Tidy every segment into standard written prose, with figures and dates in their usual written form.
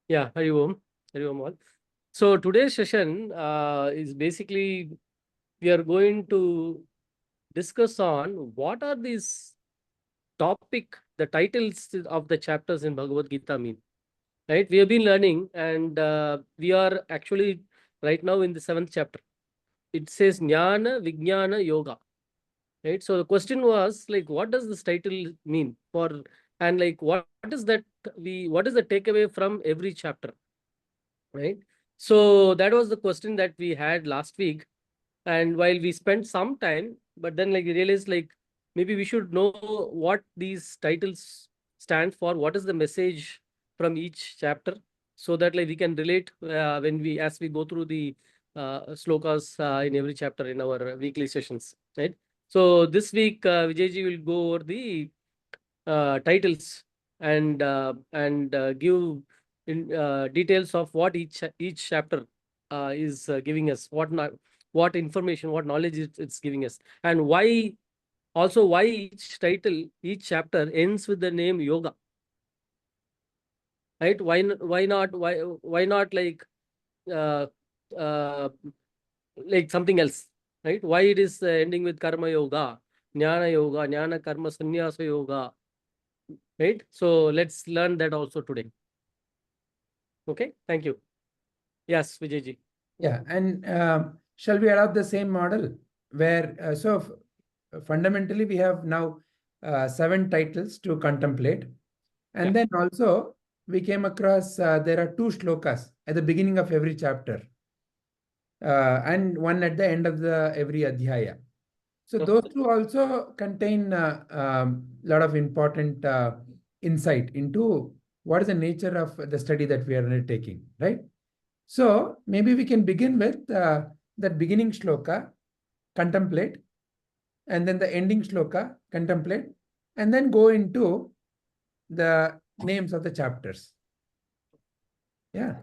Yeah, Hari Om. Hari Om all. So today's session is basically we are going to discuss on what are these the titles of the chapters in Bhagavad Gita mean. Right? We have been learning and we are actually right now in the seventh chapter. It says Jnana, Vijnana, Yoga. Right? So the question was like, what does this title mean for, and like, what is the takeaway from every chapter? Right? So that was the question that we had last week. And while we spent some time, but then like we realized like maybe we should know what these titles stand for, what is the message from each chapter, so that like we can relate when we as we go through the slokas in every chapter in our weekly sessions, right? So this week Vijayji will go over the titles and give details of what each chapter is giving us, what information, what knowledge it's giving us, and why each chapter ends with the name yoga, right? Why not uh, uh, like something else, right? Why it is ending with karma yoga, jnana karma sannyasa yoga, right? So let's learn that also today. Okay, thank you. Yes, Vijayji. Yeah, and shall we adopt the same model where fundamentally we have now 7 titles to contemplate, and then also we came across there are 2 shlokas at the beginning of every chapter and one at the end of the every adhyaya. So those two also contain a lot of important insight into what is the nature of the study that we are undertaking, right? So maybe we can begin with that beginning shloka, contemplate, and then the ending shloka, contemplate, and then go into the names of the chapters. Yeah.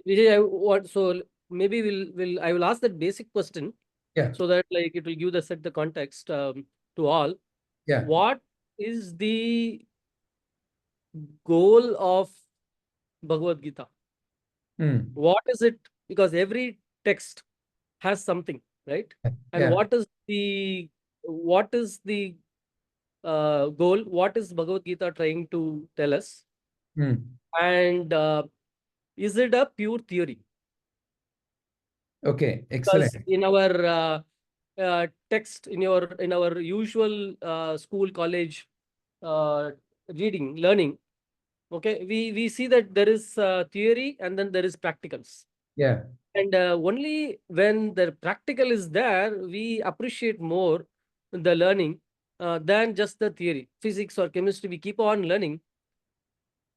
Vijay, so maybe I will ask that basic question. Yeah. So that like it will give set the context to all. Yeah. What is the goal of Bhagavad Gita? What is it? Because every text has something, right? And Yeah. what is the goal? What is Bhagavad Gita trying to tell us? And is it a pure theory? Okay, Because excellent. in our text, in our usual school, college learning, okay, we see that there is theory and then there is practicals. Yeah. And only when the practical is there, we appreciate more the learning than just the theory. Physics or chemistry, we keep on learning,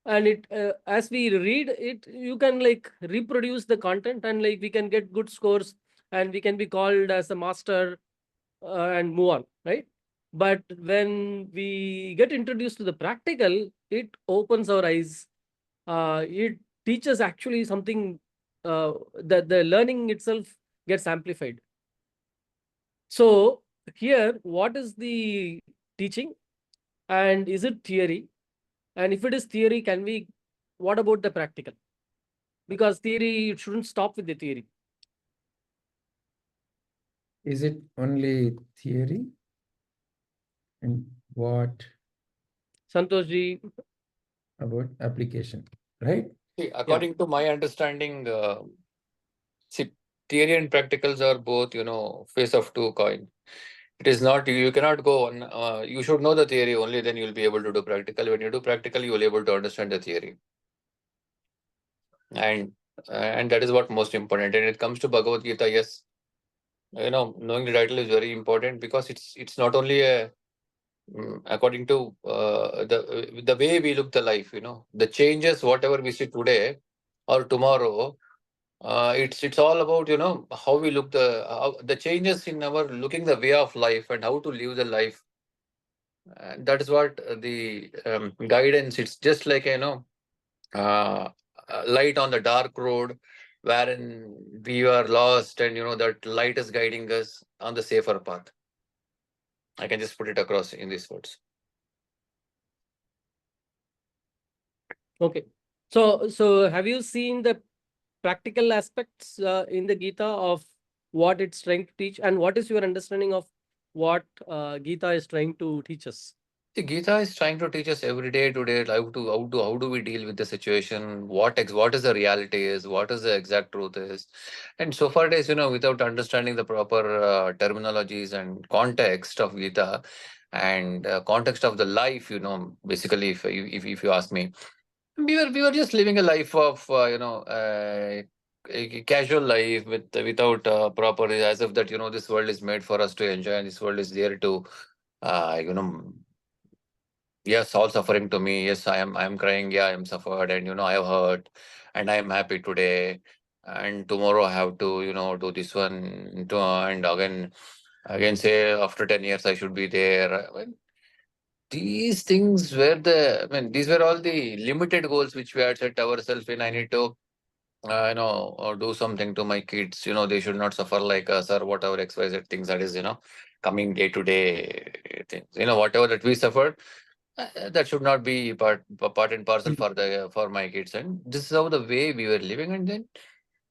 and it as we read it, you can like reproduce the content, and like we can get good scores, and we can be called as a master and move on, right? But when we get introduced to the practical, it opens our eyes. It teaches actually something that the learning itself gets amplified. So here, what is the teaching, and is it theory? And if it is theory, what about the practical? Because theory, it shouldn't stop with the theory. Is it only theory? And what Santosh ji? about application, right? See, according to my understanding, see, theory and practicals are both, face of two coin. It is not, you cannot go on, you should know the theory only, then you'll be able to do practical. When you do practical, you will be able to understand the theory. And that is what most important. And it comes to Bhagavad Gita, yes, knowing the title is very important because it's not only according to the way we look the life, the changes, whatever we see today or tomorrow, it's all about how we look the changes in our looking the way of life and how to live the life. And that is what the guidance. It's just like uh, light on the dark road, wherein we are lost, and that light is guiding us on the safer path. I can just put it across in these words. Okay. So have you seen the practical aspects in the Gita of what it's trying to teach, and what is your understanding of what Gita is trying to teach us? The Gita is trying to teach us every day today how do we deal with the situation, what is the reality is, what is the exact truth is. And so far days, without understanding the proper terminologies and context of Gita and context of the life, basically if you ask me, we were just living a life of a casual life without proper, as if that this world is made for us to enjoy and this world is there to uh, you know yes, all suffering to me. Yes, I am crying. Yeah, I am suffered, and I have hurt, and I am happy today. And tomorrow I have to, do this one, and again say after 10 years I should be there. These things were these were all the limited goals which we had set ourselves in. I need to, or do something to my kids. They should not suffer like us or whatever XYZ things that is, coming day to day things. Whatever that we suffered, that should not be part and parcel for my kids. And this is how the way we were living. And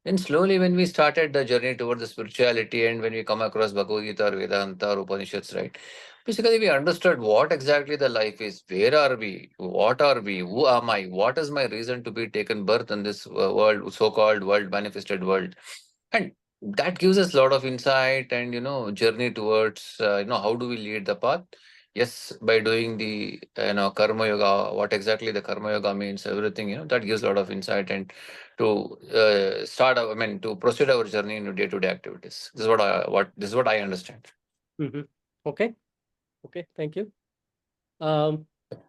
then slowly, when we started the journey towards the spirituality, and when we come across Bhagavad Gita or Vedanta or Upanishads, right? Basically, we understood what exactly the life is. Where are we? What are we? Who am I? What is my reason to be taken birth in this world, so-called world, manifested world? And that gives us a lot of insight and journey towards how do we lead the path. Yes, by doing the karma yoga, what exactly the karma yoga means, everything that gives a lot of insight, and to to proceed our journey into day-to-day activities. This is what I understand. Mhm. Okay. Okay. Thank you.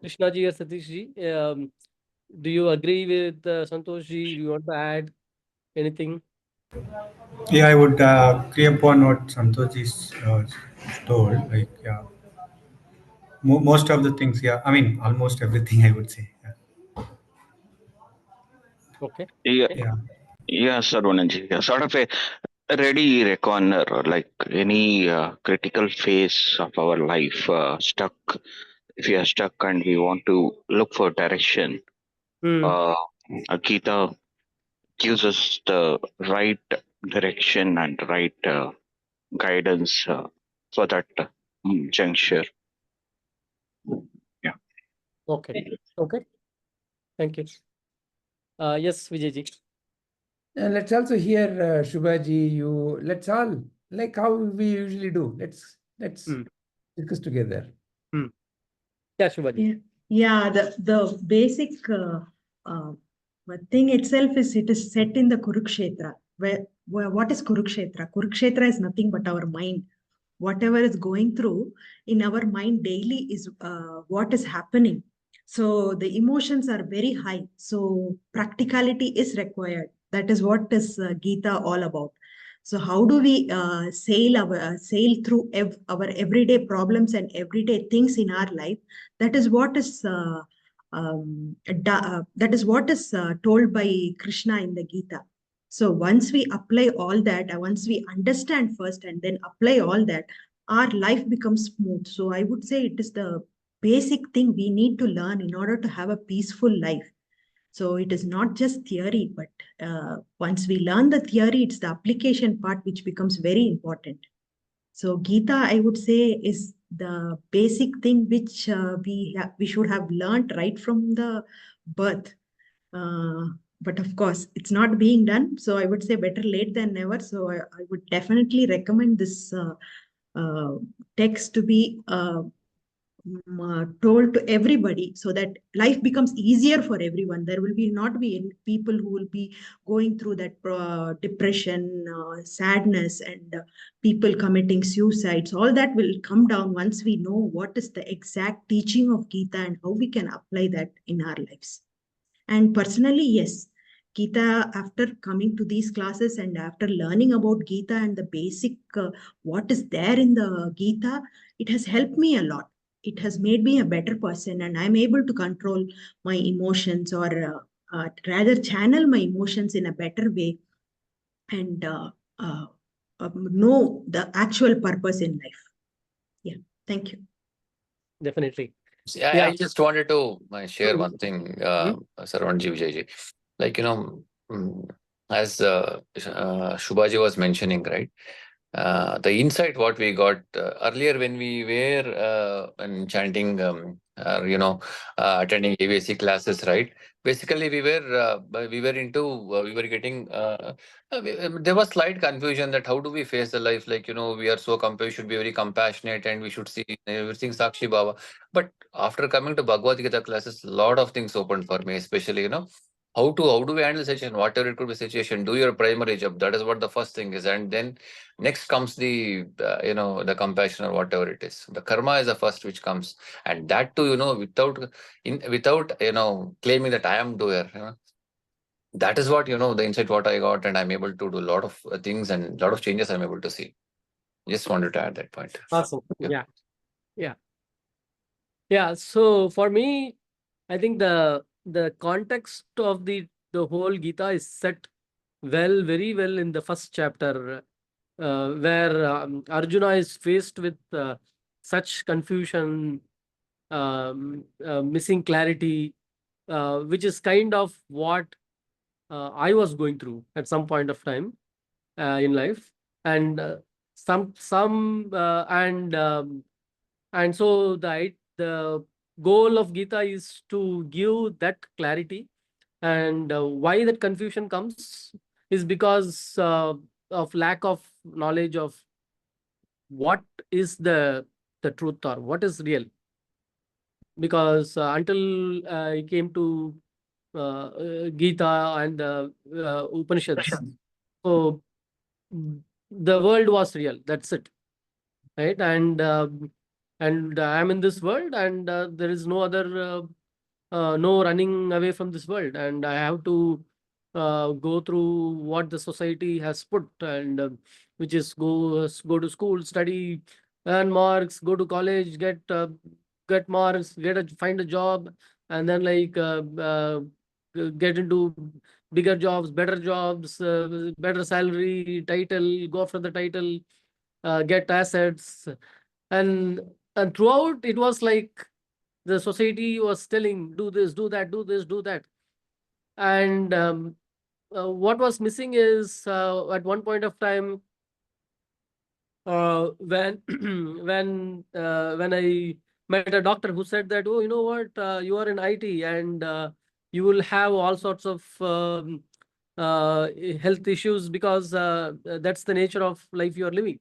Krishna ji or Satish ji, do you agree with Santosh ji? Do you want to add anything? Yeah, I would agree upon what Santosh is told. Like, yeah, most of the things. Yeah, I mean, almost everything. I would say. Yeah. Okay. Yeah, Okay. Yeah. yeah, Sarvananji. Yeah, sort of a ready reckoner, or like any critical phase of our life, stuck. If we are stuck and we want to look for direction, Hmm. uh, Gita gives us the right direction and right guidance for that juncture. Yeah. Okay. Okay. Thank you. Yes, Vijay ji. And let's also hear Shubhaji, you, let's all, like how we usually do. Let's Hmm. discuss together. Yeah, Shubha ji. Yeah, the basic uh, thing itself is it is set in the Kurukshetra. Where what is Kurukshetra? Kurukshetra is nothing but our mind. Whatever is going through in our mind daily is what is happening. So the emotions are very high. So practicality is required. That is what is Gita all about. So how do we sail through our everyday problems and everyday things in our life? That is what is that is what is told by Krishna in the Gita. So once we apply all that, once we understand first and then apply all that, our life becomes smooth. So I would say it is the basic thing we need to learn in order to have a peaceful life. So it is not just theory, but once we learn the theory, it's the application part which becomes very important. So Gita, I would say, is the basic thing which we should have learned right from the birth. But of course, it's not being done. So I would say better late than never. So I would definitely recommend this text to be told to everybody so that life becomes easier for everyone. There will be not be any people who will be going through that depression, sadness, and people committing suicides. All that will come down once we know what is the exact teaching of Gita and how we can apply that in our lives. And personally, yes, Gita, after coming to these classes and after learning about Gita and the basic what is there in the Gita, it has helped me a lot. It has made me a better person, and I'm able to control my emotions, or rather channel my emotions in a better way, and uh, know the actual purpose in life. Yeah, thank you. Definitely. See, Yeah. I just wanted to share Mhm. one thing, Mhm. Sarvanji Vijayji. Like, as Shubhaji was mentioning, right? The insight what we got earlier when we were and chanting, attending AVC classes, right? Basically, we were getting, there was slight confusion that how do we face the life? Like, we are so we should be very compassionate and we should see everything Sakshi Baba. But after coming to Bhagavad Gita classes, a lot of things opened for me, especially, how do we handle situation, whatever it could be situation, do your primary job. That is what the first thing is. And then next comes the compassion or whatever it is. The karma is the first which comes. And that too, without claiming that I am doer. That is what, the insight what I got, and I'm able to do a lot of things and a lot of changes I'm able to see. Just wanted to add that point. Awesome. Yeah. Yeah. So for me, I think the context of the whole Gita is set very well in the first chapter, where Arjuna is faced with such confusion, missing clarity, which is kind of what I was going through at some point of time in life, and some and so the goal of Gita is to give that clarity. And why that confusion comes is because of lack of knowledge of what is the truth or what is real. Because until I came to Gita and the Upanishads, so the world was real. That's it, right? And I'm in this world, and there is no other no running away from this world, and I have to go through what the society has put, and which is go to school, study, earn marks, go to college, get marks, find a job, and then get into bigger jobs, better jobs, better salary, title, go after the title, get assets, and throughout it was like the society was telling, do this, do that, do this, do that. And what was missing is at one point of time, when when I met a doctor who said that, oh, you know what, you are in IT, and you will have all sorts of health issues, because that's the nature of life you are living,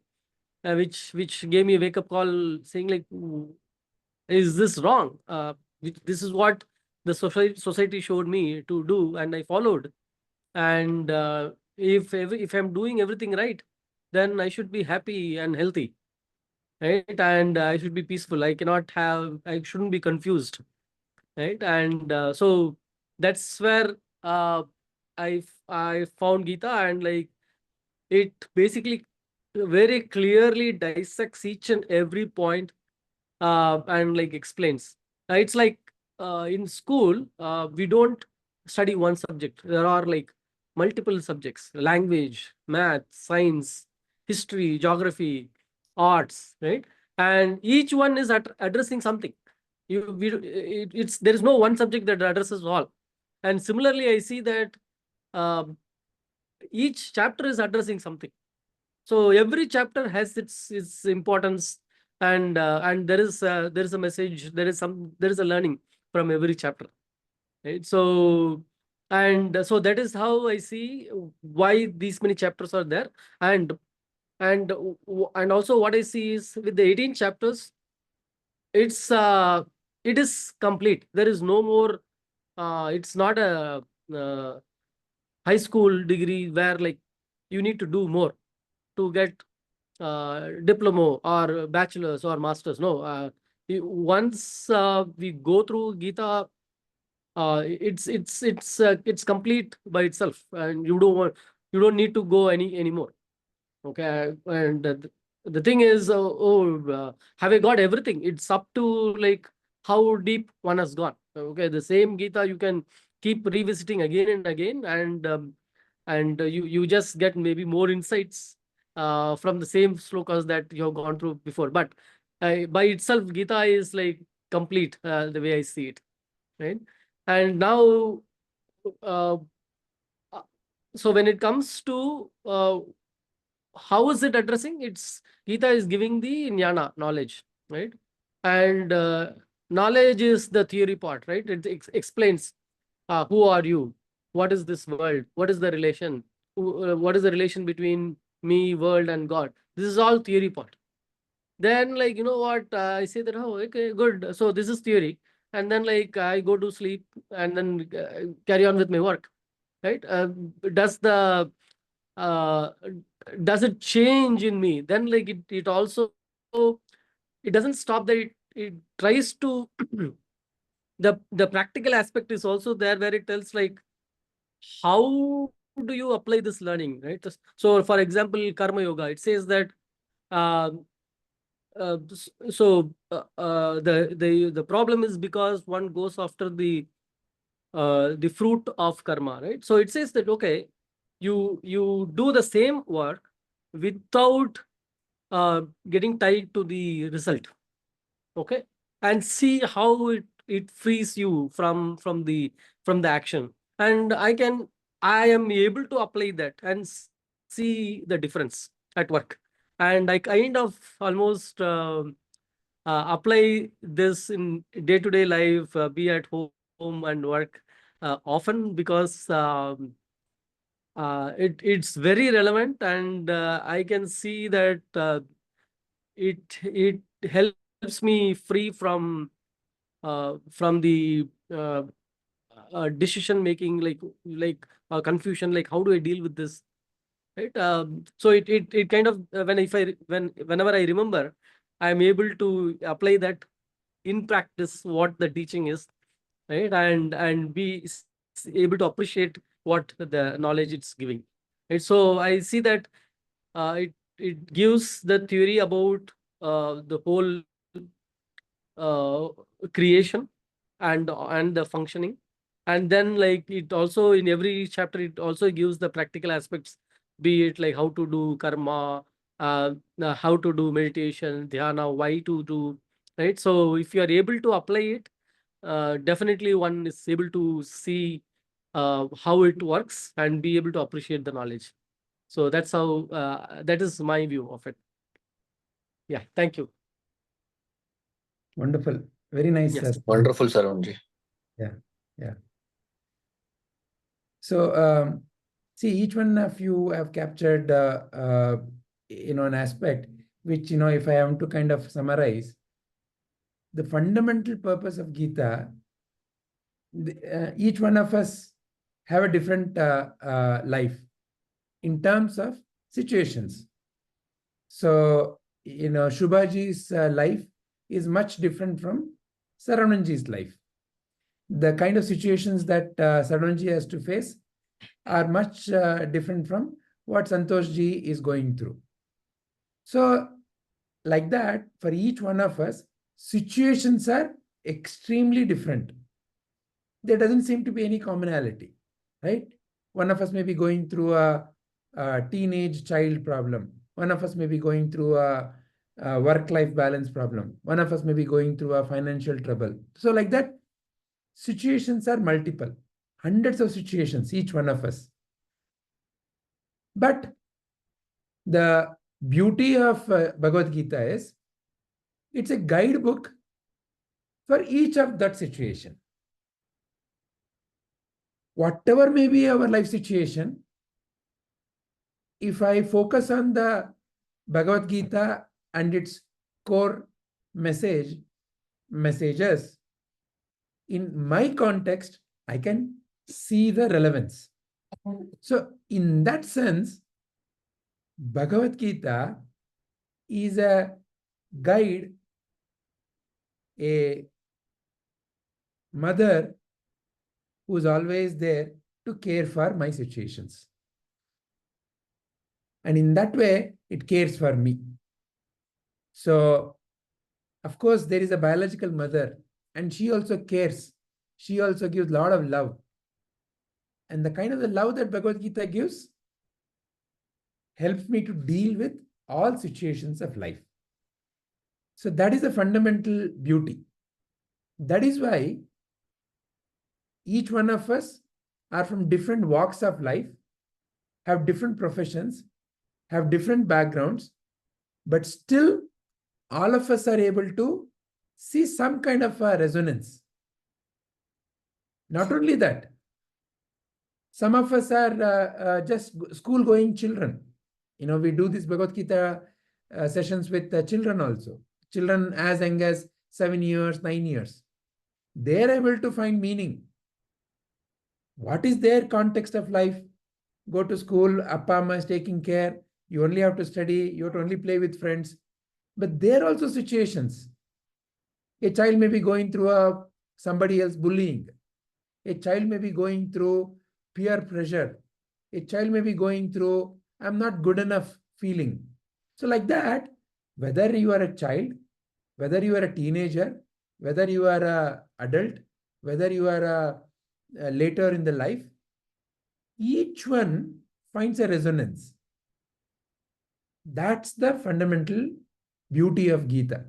which gave me a wake up call, saying like, is this wrong? This is what the society showed me to do, and I followed. And if I'm doing everything right, then I should be happy and healthy, right? And I should be peaceful. I shouldn't be confused, right? And so that's where I found Gita, and like it basically very clearly dissects each and every point, and like explains. It's like in school, we don't study one subject. There are like multiple subjects: language, math, science, history, geography, arts, right? And each one is addressing something. It's there is no one subject that addresses all. And similarly, I see that um each chapter is addressing something. So every chapter has its importance, and there is a message, there is a learning from every chapter, right? So, and so that is how I see why these many chapters are there. And and and also what I see is, with the 18 chapters, it's it is complete. There is no more, it's not a uh, high school degree where like you need to do more to get diploma or bachelor's or master's. No, once we go through Gita, it's complete by itself, and you don't need to go anymore. Okay, and the thing is, have I got everything? It's up to like how deep one has gone. Okay, the same Gita you can keep revisiting again and again, and you just get maybe more insights from the same slokas that you have gone through before. But by itself, Gita is like complete the way I see it, right? And now, so when it comes to how is it addressing? It's Gita is giving the jnana, knowledge, right? And knowledge is the theory part, right? It explains who are you, what is this world, what is the relation, what is the relation between me, world, and God. This is all theory part. Then, like, you know what, I say that, oh, okay, good. So this is theory. And then, like, I go to sleep and then carry on with my work, right? Does the uh, does it change in me? Then, like, it also, it doesn't stop that. It tries to the practical aspect is also there, where it tells, like, how do you apply this learning, right? So for example, karma yoga, it says that uh, the problem is because one goes after the fruit of karma, right? So it says that, okay, you do the same work without getting tied to the result, okay, and see how it frees you from the action. And I am able to apply that and see the difference at work. And I kind of almost apply this in day-to-day life, be at home and work often, because it's very relevant. And I can see that it helps me free from the decision making, like confusion, like how do I deal with this, right? So it kind of, whenever I remember, I'm able to apply that in practice, what the teaching is, right? And be able to appreciate what the knowledge it's giving, right? So I see that it gives the theory about the whole uh, creation and the functioning. And then, like, it also, in every chapter, it also gives the practical aspects, be it like how to do karma, how to do meditation, dhyana, why to do, right? So if you are able to apply it, definitely one is able to see how it works and be able to appreciate the knowledge. So that's how, that is my view of it. Yeah, thank you. Wonderful. Very nice. Yes. Wonderful, Saranji. Yeah. So, see, each one of you have captured, an aspect which, if I am to kind of summarize, the fundamental purpose of Gita, each one of us have a different life in terms of situations. So, Shubhaji's life is much different from Saravananji's life. The kind of situations that Saravananji has to face are much different from what Santoshji is going through. So, like that, for each one of us, situations are extremely different. There doesn't seem to be any commonality, right? One of us may be going through a teenage child problem. One of us may be going through a work-life balance problem. One of us may be going through a financial trouble. So like that, situations are multiple, hundreds of situations, each one of us. But the beauty of Bhagavad Gita is it's a guidebook for each of that situation. Whatever may be our life situation, if I focus on the Bhagavad Gita and its core messages, in my context, I can see the relevance. So in that sense, Bhagavad Gita is a guide, a mother who's always there to care for my situations. And in that way, it cares for me. So, of course, there is a biological mother, and she also cares. She also gives a lot of love. And the kind of the love that Bhagavad Gita gives helps me to deal with all situations of life. So that is the fundamental beauty. That is why each one of us are from different walks of life, have different professions, have different backgrounds, but still all of us are able to see some kind of a resonance. Not only that, some of us are just school-going children. We do this Bhagavad Gita sessions with children also. Children as young as 7 years, 9 years. They are able to find meaning. What is their context of life? Go to school, Appa Amma is taking care. You only have to study. You have to only play with friends. But there are also situations. A child may be going through somebody else bullying. A child may be going through peer pressure. A child may be going through, I'm not good enough feeling. So like that, whether you are a child, whether you are a teenager, whether you are an adult, whether you are later in the life, each one finds a resonance. That's the fundamental beauty of Gita.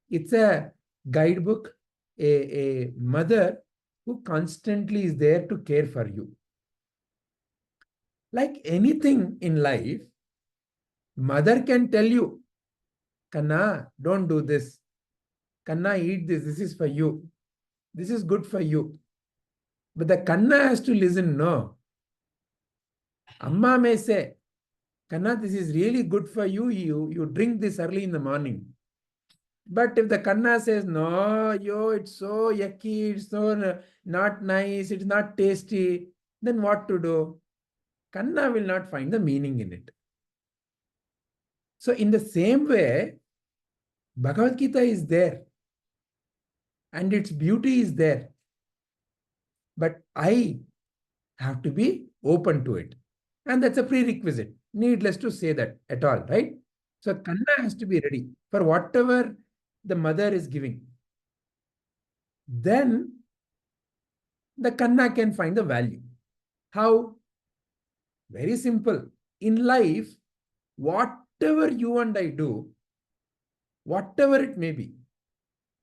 It's a guidebook, a mother who constantly is there to care for you. Like anything in life, mother can tell you, Kanna, don't do this. Kanna, eat this. This is for you. This is good for you. But the Kanna has to listen, no. Amma may say, Kanna, this is really good for you. You drink this early in the morning. But if the Kanna says, no, it's so yucky, it's so not nice, it's not tasty, then what to do? Kanna will not find the meaning in it. So in the same way, Bhagavad Gita is there and its beauty is there. But I have to be open to it. And that's a prerequisite. Needless to say that at all, right? So Kanna has to be ready for whatever the mother is giving. Then the Kanna can find the value. How? Very simple. In life, whatever you and I do, whatever it may be,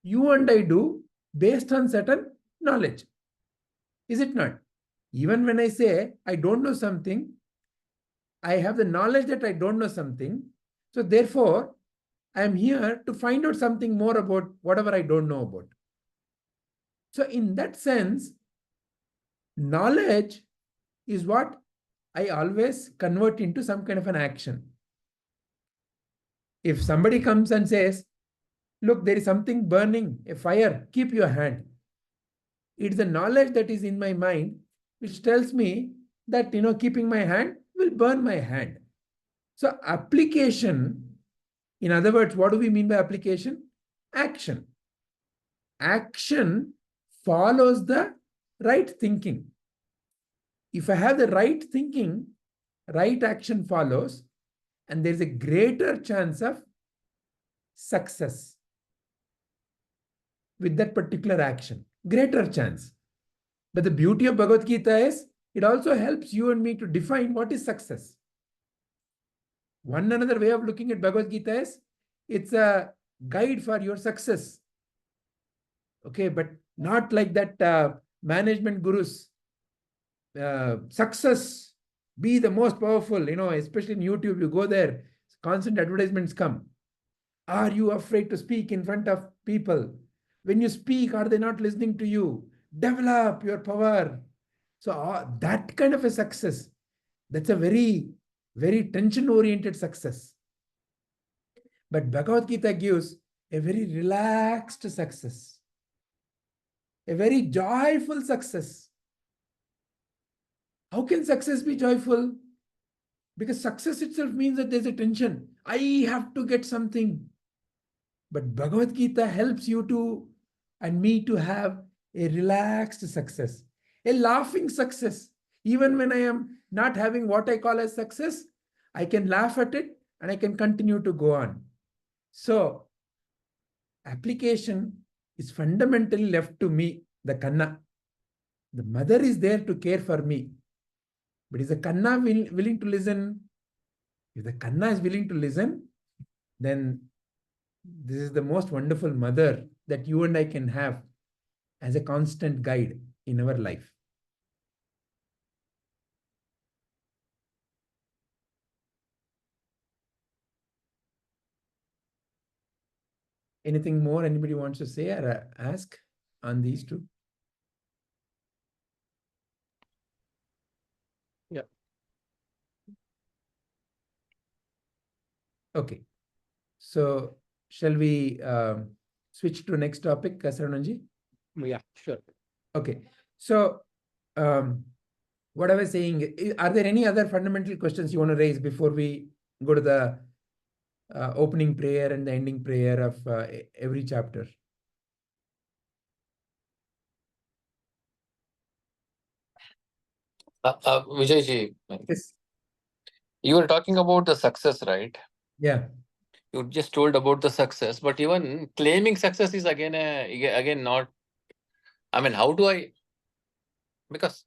you and I do based on certain knowledge. Is it not? Even when I say I don't know something, I have the knowledge that I don't know something. So therefore, I am here to find out something more about whatever I don't know about. So in that sense, knowledge is what I always convert into some kind of an action. If somebody comes and says, look, there is something burning, a fire, keep your hand. It's the knowledge that is in my mind which tells me that, keeping my hand will burn my hand. So application, in other words, what do we mean by application? Action. Action follows the right thinking. If I have the right thinking, right action follows, and there's a greater chance of success with that particular action. Greater chance. But the beauty of Bhagavad Gita is it also helps you and me to define what is success. One another way of looking at Bhagavad Gita is it's a guide for your success. Okay, but not like that management gurus. Success, be the most powerful, especially in YouTube, you go there, constant advertisements come. Are you afraid to speak in front of people? When you speak, are they not listening to you? Develop your power. So that kind of a success, that's a very, very tension-oriented success. But Bhagavad Gita gives a very relaxed success, a very joyful success. How can success be joyful? Because success itself means that there's a tension. I have to get something. But Bhagavad Gita helps you to and me to have a relaxed success, a laughing success. Even when I am not having what I call as success, I can laugh at it and I can continue to go on. So, application is fundamentally left to me, the Kanna. The mother is there to care for me. But is the Kanna willing to listen? If the Kanna is willing to listen, then this is the most wonderful mother that you and I can have. as a constant guide in our life. Anything more anybody wants to say or ask on these two? Yeah. Okay. So shall we switch to next topic, Sarananji? Yeah, sure. Okay. So what I was saying, are there any other fundamental questions you want to raise before we go to the opening prayer and the ending prayer of every chapter? Vijayji, Yes. you were talking about the success, right? Yeah. You just told about the success, but even claiming success is again not. I mean, how do I? Because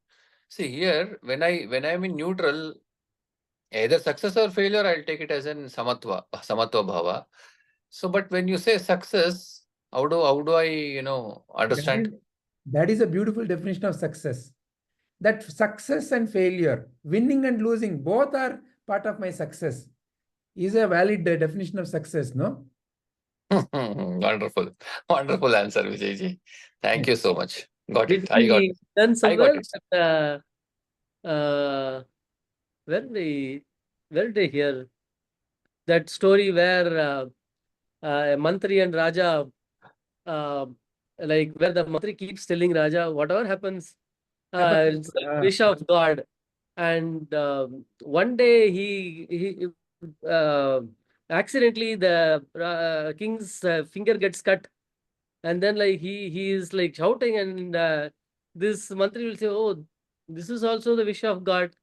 see here, when I'm in neutral, either success or failure, I'll take it as in samatva bhava. So, but when you say success, how do I understand? That is a beautiful definition of success. That success and failure, winning and losing, both are part of my success, is a valid definition of success, no? Wonderful, wonderful answer, Vijayji. Thank Yeah. you so much. Got Did it. I got we it. done I got somewhere? it. That, where they hear that story where Mantri and Raja, like where the Mantri keeps telling Raja, whatever happens, it's the wish of God. And one day he accidentally the king's finger gets cut, and then like he is like shouting, and this Mantri will say, "Oh, this is also the wish of God,"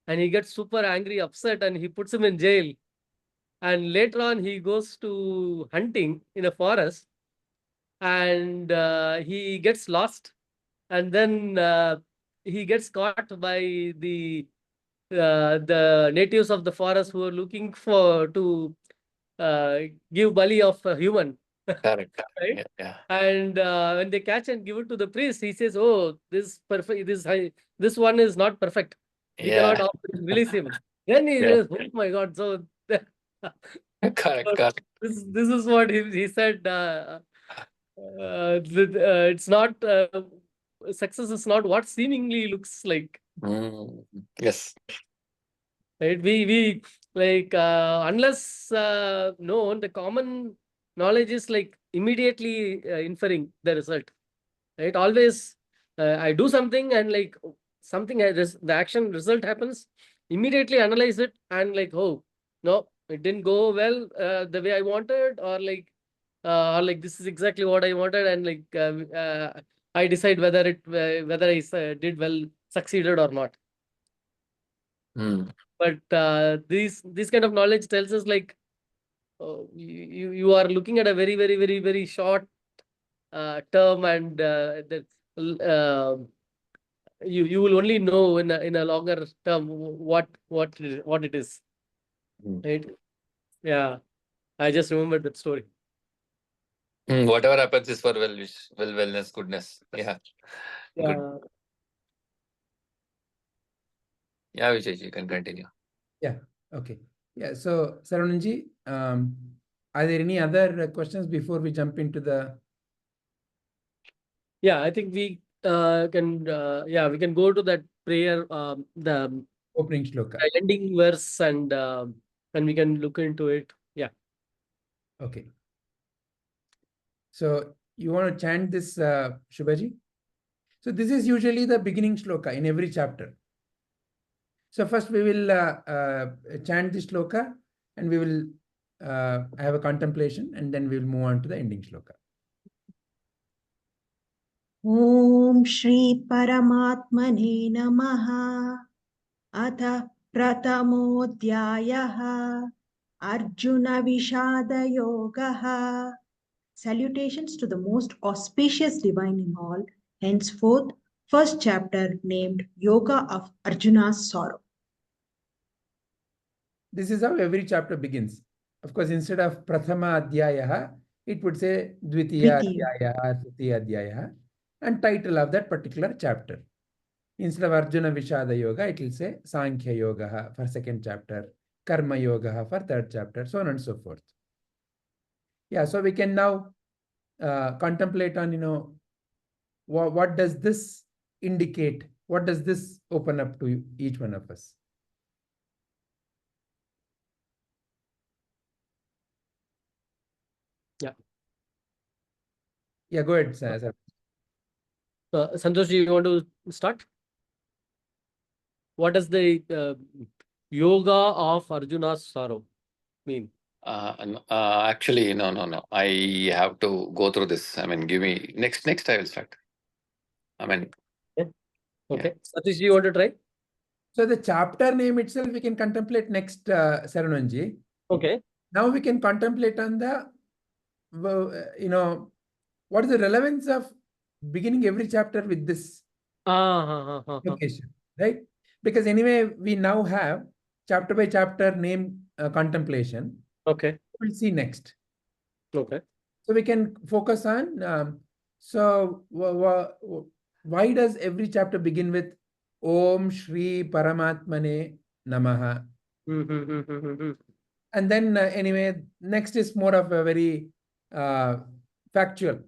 and he gets super angry, upset, and he puts him in jail. And later on, he goes to hunting in a forest, and he gets lost, and then he gets caught by the natives of the forest who are looking for to uh, give bali of a human. Correct. Right? Yeah. And when they catch and give it to the priest, he says, "Oh, this one is not perfect. We cannot release him." Then he Yeah. says, "Oh my God!" So, Correct. so Correct. this is what he said. It's not success is not what seemingly looks like. Yes. Right? We like unless known, the common knowledge is like immediately inferring the result. Right? Always I do something, and like something the action result happens, immediately analyze it, and like, oh no, it didn't go well the way I wanted, or like this is exactly what I wanted, and like I decide whether I did well, succeeded or not. But this kind of knowledge tells us like you are looking at a very, very, very, very short term, and you will only know in a longer term what it is. Right? Yeah, I just remembered that story. Whatever happens is for wellness, goodness. Yeah. Good. Yeah. Yeah, Vijay, you can continue. Yeah. Okay. Yeah. So, Sarananji, are there any other questions before we jump into the? Yeah, I think we can. Yeah, we can go to that prayer, the Opening shloka. ending verse, and we can look into it. Yeah. Okay. So you want to chant this, Shubhaji? So this is usually the beginning shloka in every chapter. So first we will chant the shloka, and we will have a contemplation, and then we will move on to the ending shloka. ॐ श्री परमात्मने नमः। अथ प्रथमोऽध्यायः अर्जुनविषादयोगः। Salutations to the most auspicious divine in all. Henceforth, first chapter named Yoga of Arjuna's Sorrow. This is how every chapter begins. Of course, instead of Prathama Adhyayah, it would say Dvitiya Adhyayah, Tritiya Adhyayah. and title of that particular chapter. Instead of Arjuna Vishada Yoga, it will say Sankhya Yoga for second chapter, Karma Yoga for third chapter, so on and so forth. Yeah, so we can now contemplate on, what does this indicate? What does this open up to each one of us? Yeah. Yeah, go ahead, sir. Santosh, you want to start? What does the yoga of Arjuna's sorrow mean? Actually, no. I have to go through this. I mean, give me next. I will start. I mean, Okay. Satish, you want to try? So the chapter name itself we can contemplate next, Sarananji. Okay. Now we can contemplate on the, what is the relevance of beginning every chapter with this location, right? Because anyway, we now have chapter by chapter name contemplation. Okay. We'll see next. Okay. So we can focus on, why does every chapter begin with Om Shri Paramatmane Namaha? And then anyway, next is more of a very factual.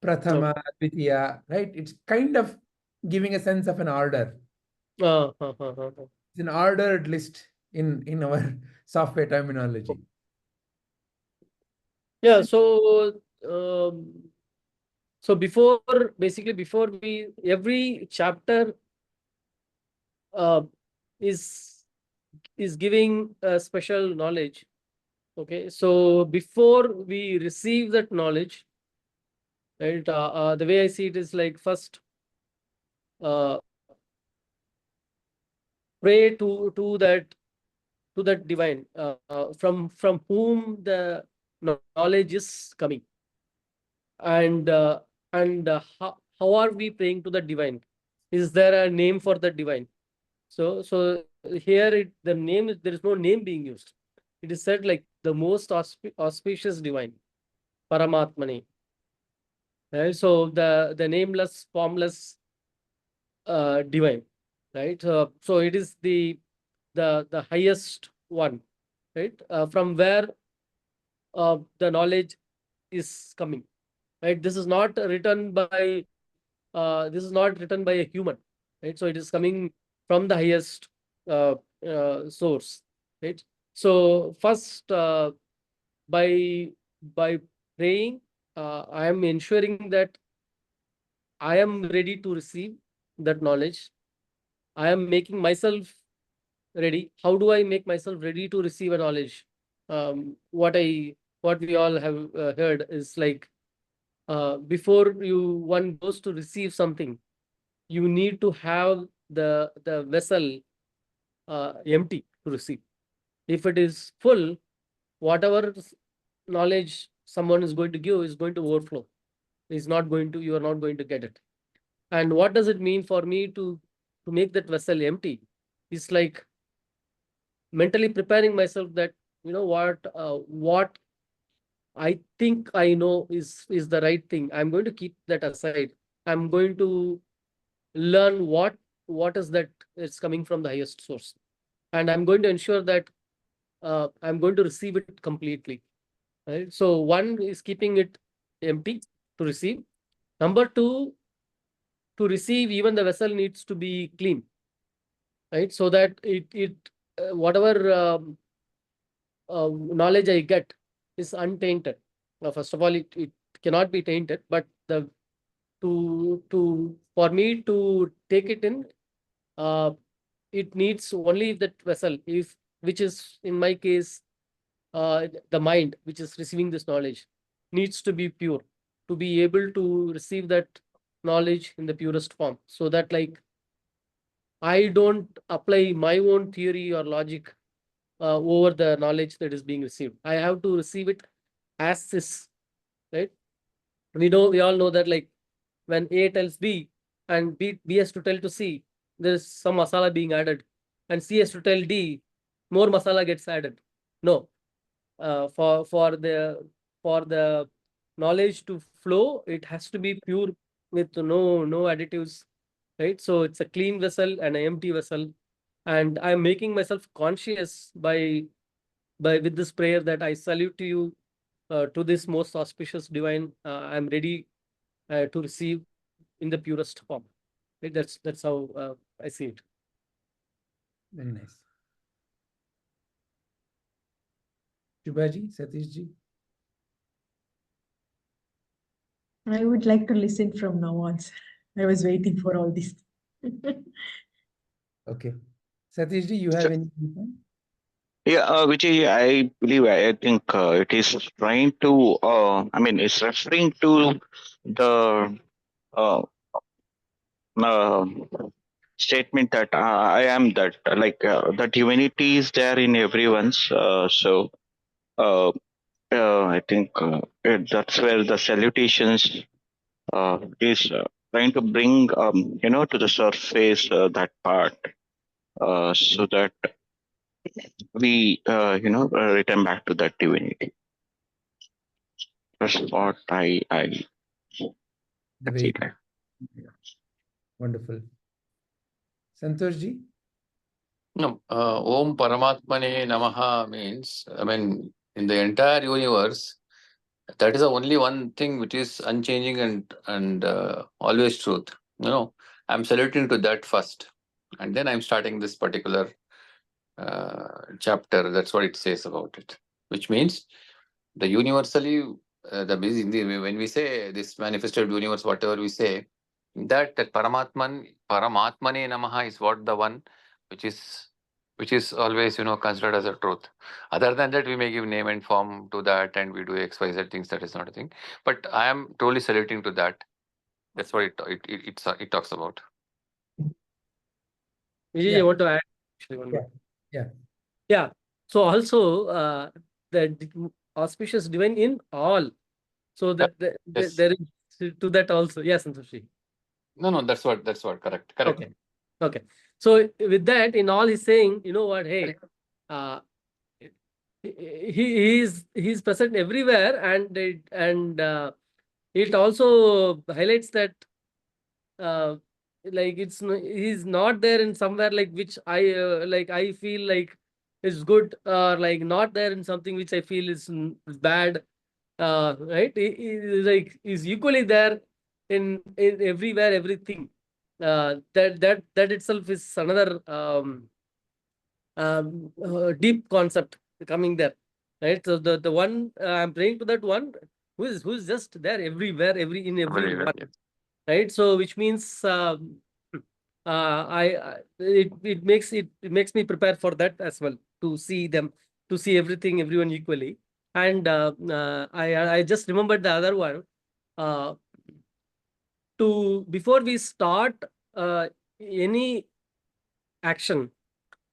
Prathama, Dvitiya, right? It's kind of giving a sense of an order. It's an ordered list in our software terminology. Yeah, so before every chapter is giving a special knowledge. Okay, so before we receive that knowledge, right, the way I see it is like first pray to that divine from whom the knowledge is coming, and how are we praying to the divine? Is there a name for the divine? So here the name is, there is no name being used. It is said like the most auspicious divine, Paramatmane. Right? So the nameless, formless divine, right? So it is the highest one, right? From where the knowledge is coming, right? This is not written by a human, right? So it is coming from the highest source, right? So first, by praying, I am ensuring that I am ready to receive that knowledge. I am making myself ready. How do I make myself ready to receive a knowledge? What we all have heard is like, before one goes to receive something, you need to have the vessel empty to receive. If it is full, whatever knowledge someone is going to give is going to overflow. You are not going to get it. And what does it mean for me to make that vessel empty? It's like mentally preparing myself that, what I think I know is the right thing. I'm going to keep that aside. I'm going to learn what is that it's coming from the highest source, and I'm going to ensure that I'm going to receive it completely. Right. So one is keeping it empty to receive. Number two, to receive, even the vessel needs to be clean, right? So that whatever knowledge I get is untainted. Now, first of all, it cannot be tainted, but for me to take it in, it needs only that vessel, which is in my case, the mind which is receiving this knowledge needs to be pure to be able to receive that knowledge in the purest form, so that like I don't apply my own theory or logic over the knowledge that is being received. I have to receive it as is, right? We all know that like when A tells B and B has to tell to C, there is some masala being added, and C has to tell D, more masala gets added. No, for the knowledge to flow, it has to be pure with no additives, right? So it's a clean vessel and an empty vessel, and I'm making myself conscious by with this prayer that I salute to you, to this most auspicious divine. I'm ready to receive in the purest form. Right? That's how I see it. Very nice. Shubhaji, Satishji. I would like to listen from now on, sir. I was waiting for all this. Okay. Satishji, you have any viewpoint? Yeah, Vijay, I believe, I think it is trying to, it's referring to the uh, uh, statement that I am that, the divinity is there in everyone's. I think that's where the salutations is trying to bring, to the surface that part, so that we, return back to that divinity. That's what I The see way. that. Yeah. Wonderful. Santoshji? No, Om Paramatmane Namaha means, in the entire universe, that is the only one thing which is unchanging and always truth. I'm saluting to that first, and then I'm starting this particular chapter. That's what it says about it, which means the universally, when we say this manifested universe, whatever we say, that Paramatmane Namaha is what the one which is always considered as a truth. Other than that, we may give name and form to that, and we do XYZ things. That is not a thing. But I am totally saluting to that. That's what it talks about. Vijay, Yeah. you want to add actually one more? Yeah. Yeah. So also the auspicious divine in all. So that Yes. there is to that also. Yes, Santoshi. No, that's what correct. Okay. Okay. So with that, in all he's saying, you know what, hey, uh, he's present everywhere, and it also highlights that like he's not there in somewhere like which I feel like is good, or like not there in something which I feel is bad. Right? Like he's equally there in everywhere, everything. That itself is another deep concept coming there, right? So the one I'm praying to, that one who's just there everywhere, in everyone, right? So which means it makes me prepare for that as well, to see them, to see everyone equally. And I just remembered the other one. uh, to Before we start any action,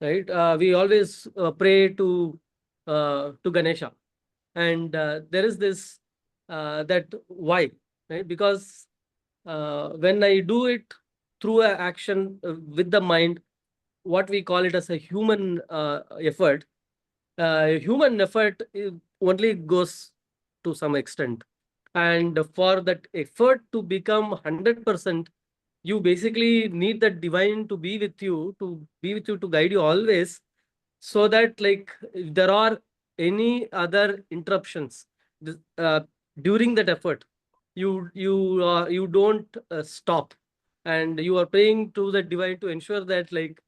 right? We always pray to Ganesha, and there is this that why, right? Because when I do it through an action with the mind, what we call it as a human effort. Human effort only goes to some extent, and for that effort to become 100%, you basically need the divine to be with you, to guide you always, so that, like, if there are any other interruptions during that effort, you don't stop, and you are praying to the divine to ensure that, like,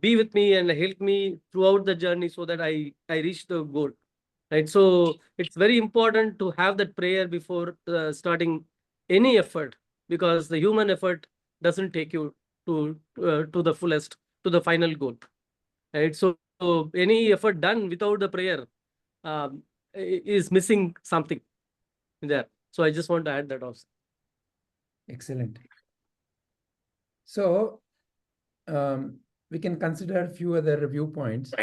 be with me and help me throughout the journey, so that I reach the goal, right? So it's very important to have that prayer before starting any effort, because the human effort doesn't take you to the fullest, to the final goal, right? So any effort done without the prayer is missing something there. So I just want to add that also. Excellent. So we can consider a few other viewpoints.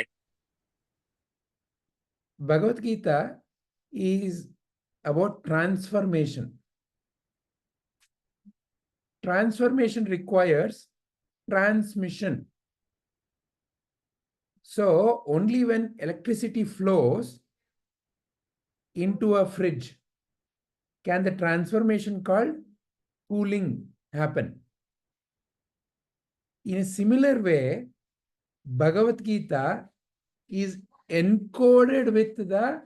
Bhagavad Gita is about transformation. Transformation requires transmission. So only when electricity flows into a fridge can the transformation called cooling happen. In a similar way, Bhagavad Gita is encoded with the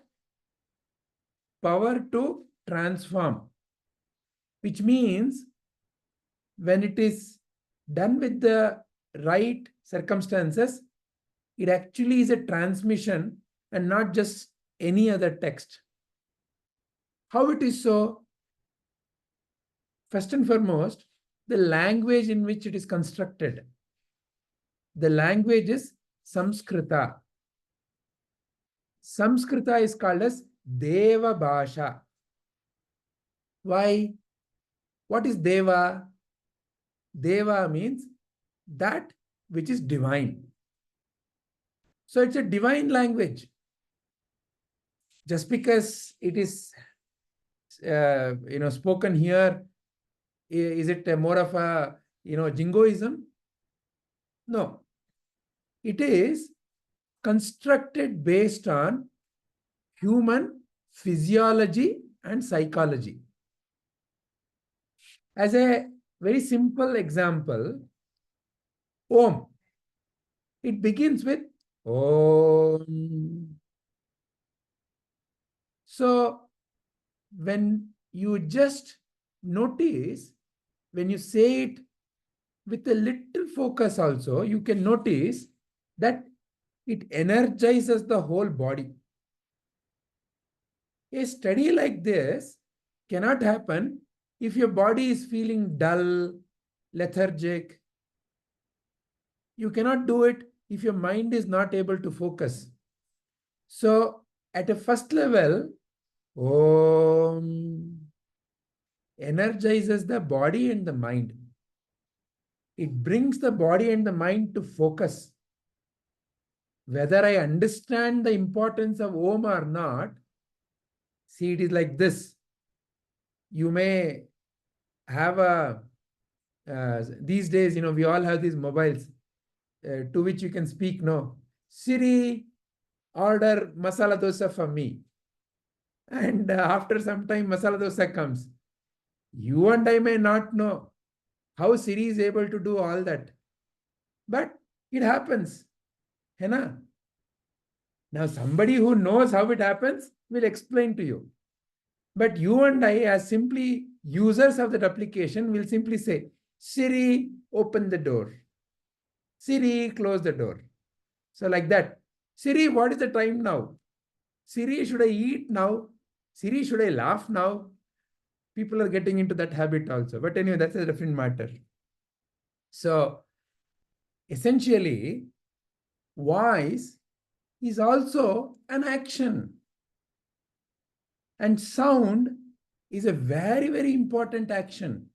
power to transform, which means when it is done with the right circumstances, it actually is a transmission and not just any other text. How it is so? First and foremost, the language in which it is constructed. The language is Samskrita. Samskrita is called as Deva Bhasha. Why? What is Deva? Deva means that which is divine. So it's a divine language. Just because it is spoken here, is it more of a jingoism? No. It is constructed based on human physiology and psychology. As a very simple example, Om. It begins with Om. So when you just notice, when you say it with a little focus also, you can notice that it energizes the whole body. A study like this cannot happen if your body is feeling dull, lethargic. You cannot do it if your mind is not able to focus. So at a first level, Om energizes the body and the mind. It brings the body and the mind to focus. Whether I understand the importance of Om or not, see, it is like this. You may have these days, we all have these mobiles to which you can speak, no? Siri, order masala dosa for me. And after some time, masala dosa comes. You and I may not know how Siri is able to do all that. But it happens. Now, somebody who knows how it happens will explain to you. But you and I, as simply users of that application, will simply say, Siri, open the door. Siri, close the door. So like that. Siri, what is the time now? Siri, should I eat now? Siri, should I laugh now? People are getting into that habit also. But anyway, that's a different matter. So essentially, voice is also an action. And sound is a very, very important action.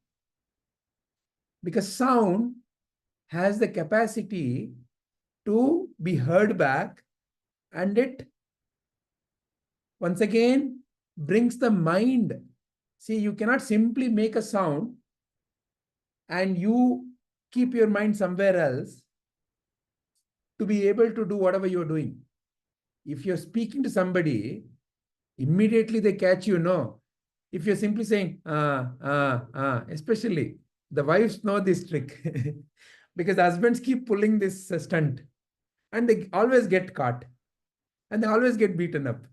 Because sound has the capacity to be heard back, and it once again brings the mind. See, you cannot simply make a sound and you keep your mind somewhere else to be able to do whatever you're doing. If you're speaking to somebody, immediately they catch you, no? If you're simply saying, especially the wives know this trick because the husbands keep pulling this stunt and they always get caught and they always get beaten up.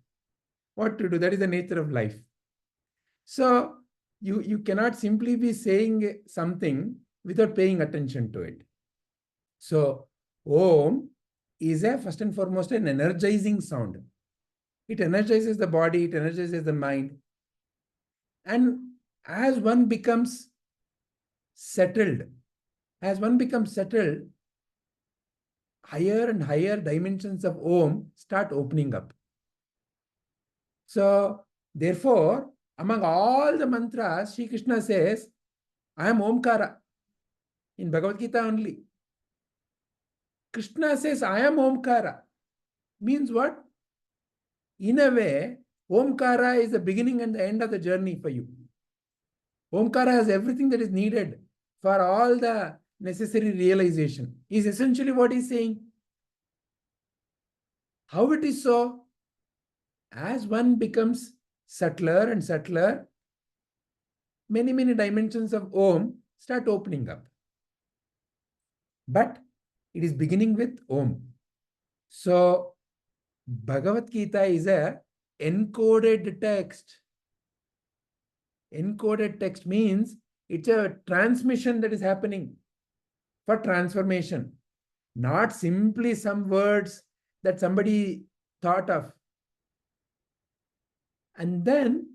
What to do? That is the nature of life. So you cannot simply be saying something without paying attention to it. So Om is first and foremost an energizing sound. It energizes the body, it energizes the mind. And as one becomes settled, higher and higher dimensions of Om start opening up. So therefore, among all the mantras, Sri Krishna says, I am Omkara. In Bhagavad Gita only. Krishna says, I am Omkara. Means what? In a way, Omkara is the beginning and the end of the journey for you. Omkara has everything that is needed for all the necessary realization. Is essentially what he's saying. How it is so? As one becomes subtler and subtler, many, many dimensions of Om start opening up. But it is beginning with Om. So Bhagavad Gita is a encoded text. Encoded text means it's a transmission that is happening for transformation, not simply some words that somebody thought of. And then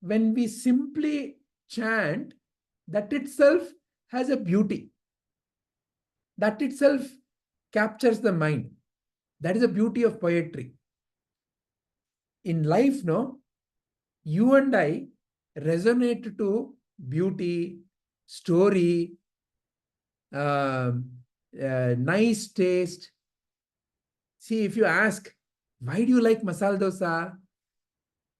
when we simply chant, that itself has a beauty. That itself captures the mind. That is the beauty of poetry. In life, no, you and I resonate to beauty, story, nice taste. See, if you ask, why do you like masala dosa?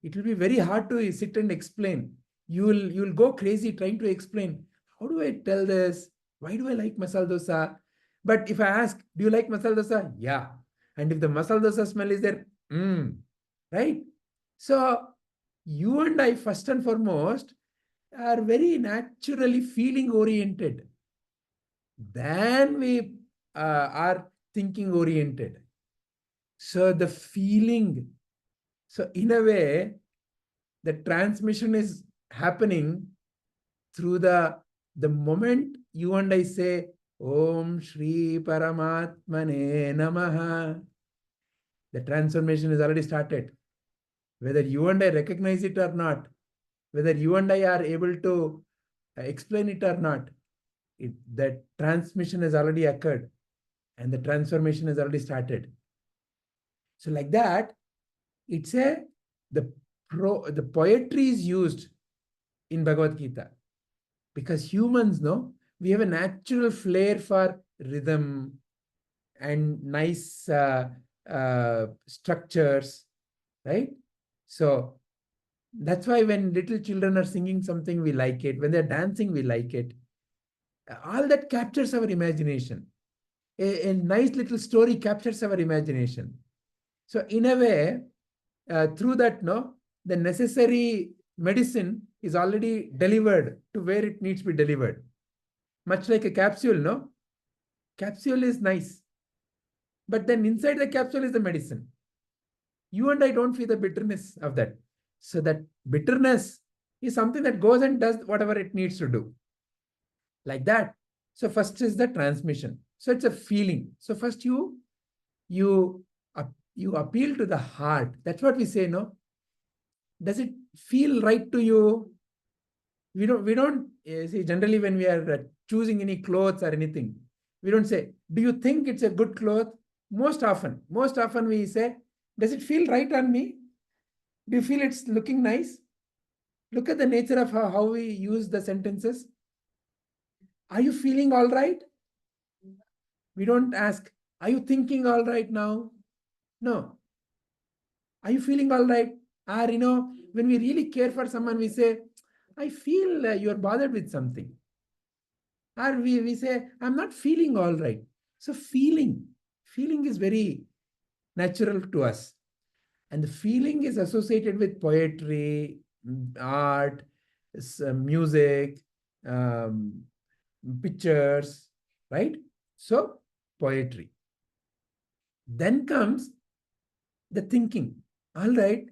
It will be very hard to sit and explain. You'll go crazy trying to explain. How do I tell this? Why do I like masala dosa? But if I ask, do you like masala dosa? Yeah. And if the masala dosa smell is there, right? So you and I, first and foremost, are very naturally feeling oriented. Then we are thinking oriented. So the feeling, so in a way, the transmission is happening through the moment you and I say, Om Shri Paramatmane Namaha. The transformation is already started. Whether you and I recognize it or not, whether you and I are able to explain it or not, that transmission has already occurred and the transformation has already started. So like that, it's the poetry is used in Bhagavad Gita because humans know we have a natural flair for rhythm and nice structures, right? So that's why when little children are singing something, we like it. When they're dancing, we like it. All that captures our imagination. A nice little story captures our imagination. So in a way, through that, no, the necessary medicine is already delivered to where it needs to be delivered. Much like a capsule, no? Capsule is nice. But then inside the capsule is the medicine. You and I don't feel the bitterness of that. So that bitterness is something that goes and does whatever it needs to do. Like that. So first is the transmission. So it's a feeling. So first you appeal to the heart. That's what we say, no? Does it feel right to you? We don't see, generally when we are choosing any clothes or anything, we don't say, do you think it's a good cloth? Most often we say, does it feel right on me? Do you feel it's looking nice? Look at the nature of how we use the sentences. Are you feeling all right? We don't ask, are you thinking all right now? No. Are you feeling all right? Or, when we really care for someone, we say, I feel you're bothered with something. Or we say, I'm not feeling all right. So feeling is very natural to us. And the feeling is associated with poetry, art, music, pictures, right? So poetry. Then comes the thinking. All right.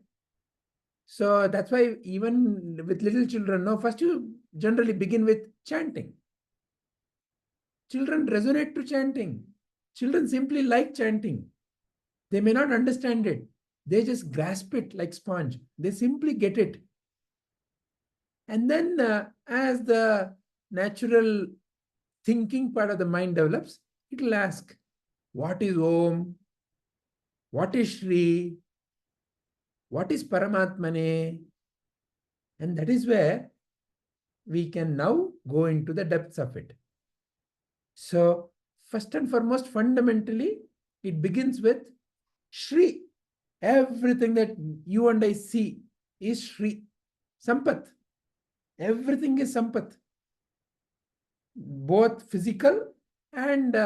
So that's why even with little children, no, first you generally begin with chanting. Children resonate to chanting. Children simply like chanting. They may not understand it. They just grasp it like sponge. They simply get it. And then as the natural thinking part of the mind develops, it will ask, what is Om? What is Shri? What is Paramatmane? And that is where we can now go into the depths of it. So first and foremost, fundamentally, it begins with Shri. Everything that you and I see is Shri. Sampat. Everything is Sampat. Both physical and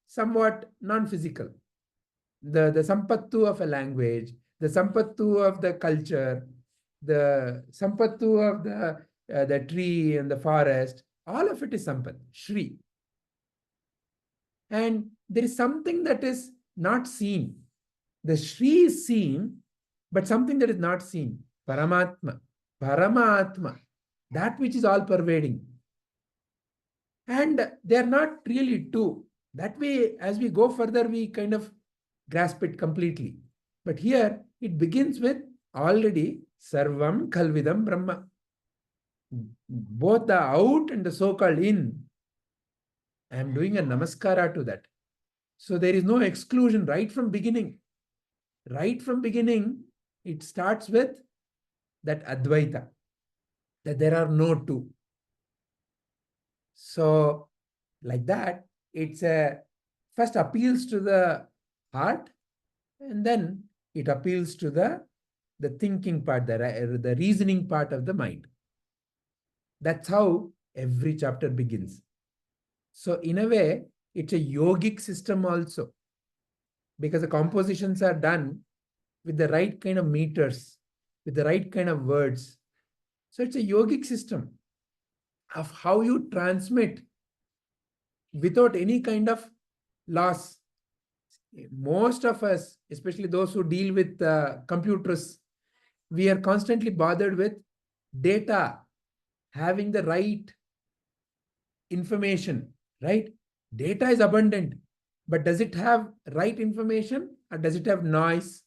somewhat non-physical. The Sampattu of a language, the Sampattu of the culture, the Sampattu of the the tree and the forest, all of it is Sampad, Shri. And there is something that is not seen. The Shri is seen, but something that is not seen. Paramatma. Paramatma. That which is all pervading. And they are not really two. That way, as we go further, we kind of grasp it completely. But here, it begins with already Sarvam Khalvidam Brahma. Both the out and the so-called in, I am doing a namaskara to that. So there is no exclusion right from beginning. Right from beginning, it starts with that Advaita, that there are no two. So like that, it's a first appeals to the heart, and then it appeals to the thinking part, the reasoning part of the mind. That's how every chapter begins. So in a way, it's a yogic system also, because the compositions are done with the right kind of meters, with the right kind of words. So it's a yogic system of how you transmit without any kind of loss. Most of us, especially those who deal with computers, we are constantly bothered with data, having the right information, right? Data is abundant, but does it have right information or does it have noise?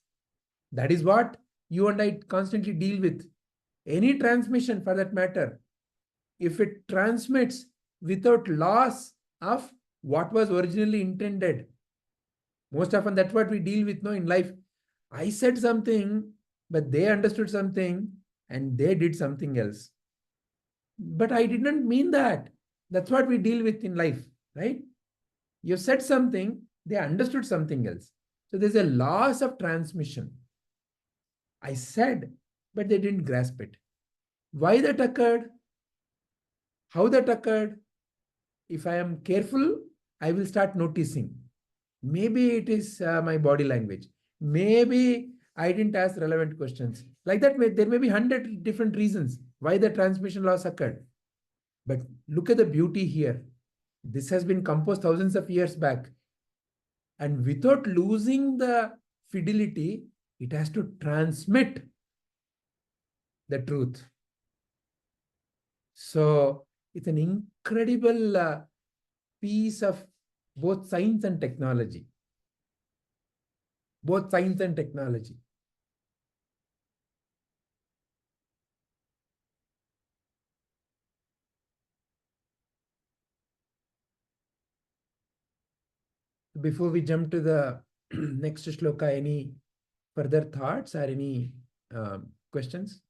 That is what you and I constantly deal with. Any transmission for that matter, if it transmits without loss of what was originally intended, most often that's what we deal with now in life. I said something, but they understood something and they did something else. But I didn't mean that. That's what we deal with in life, right? You said something, they understood something else. So there's a loss of transmission. I said, but they didn't grasp it. Why that occurred? How that occurred? If I am careful, I will start noticing. Maybe it is my body language. Maybe I didn't ask relevant questions. Like that, there may be 100 different reasons why the transmission loss occurred. But look at the beauty here. This has been composed thousands of years back. And without losing the fidelity, it has to transmit the truth. So it's an incredible piece of both science and technology. Both science and technology. Before we jump to the next shloka, any further thoughts or any questions?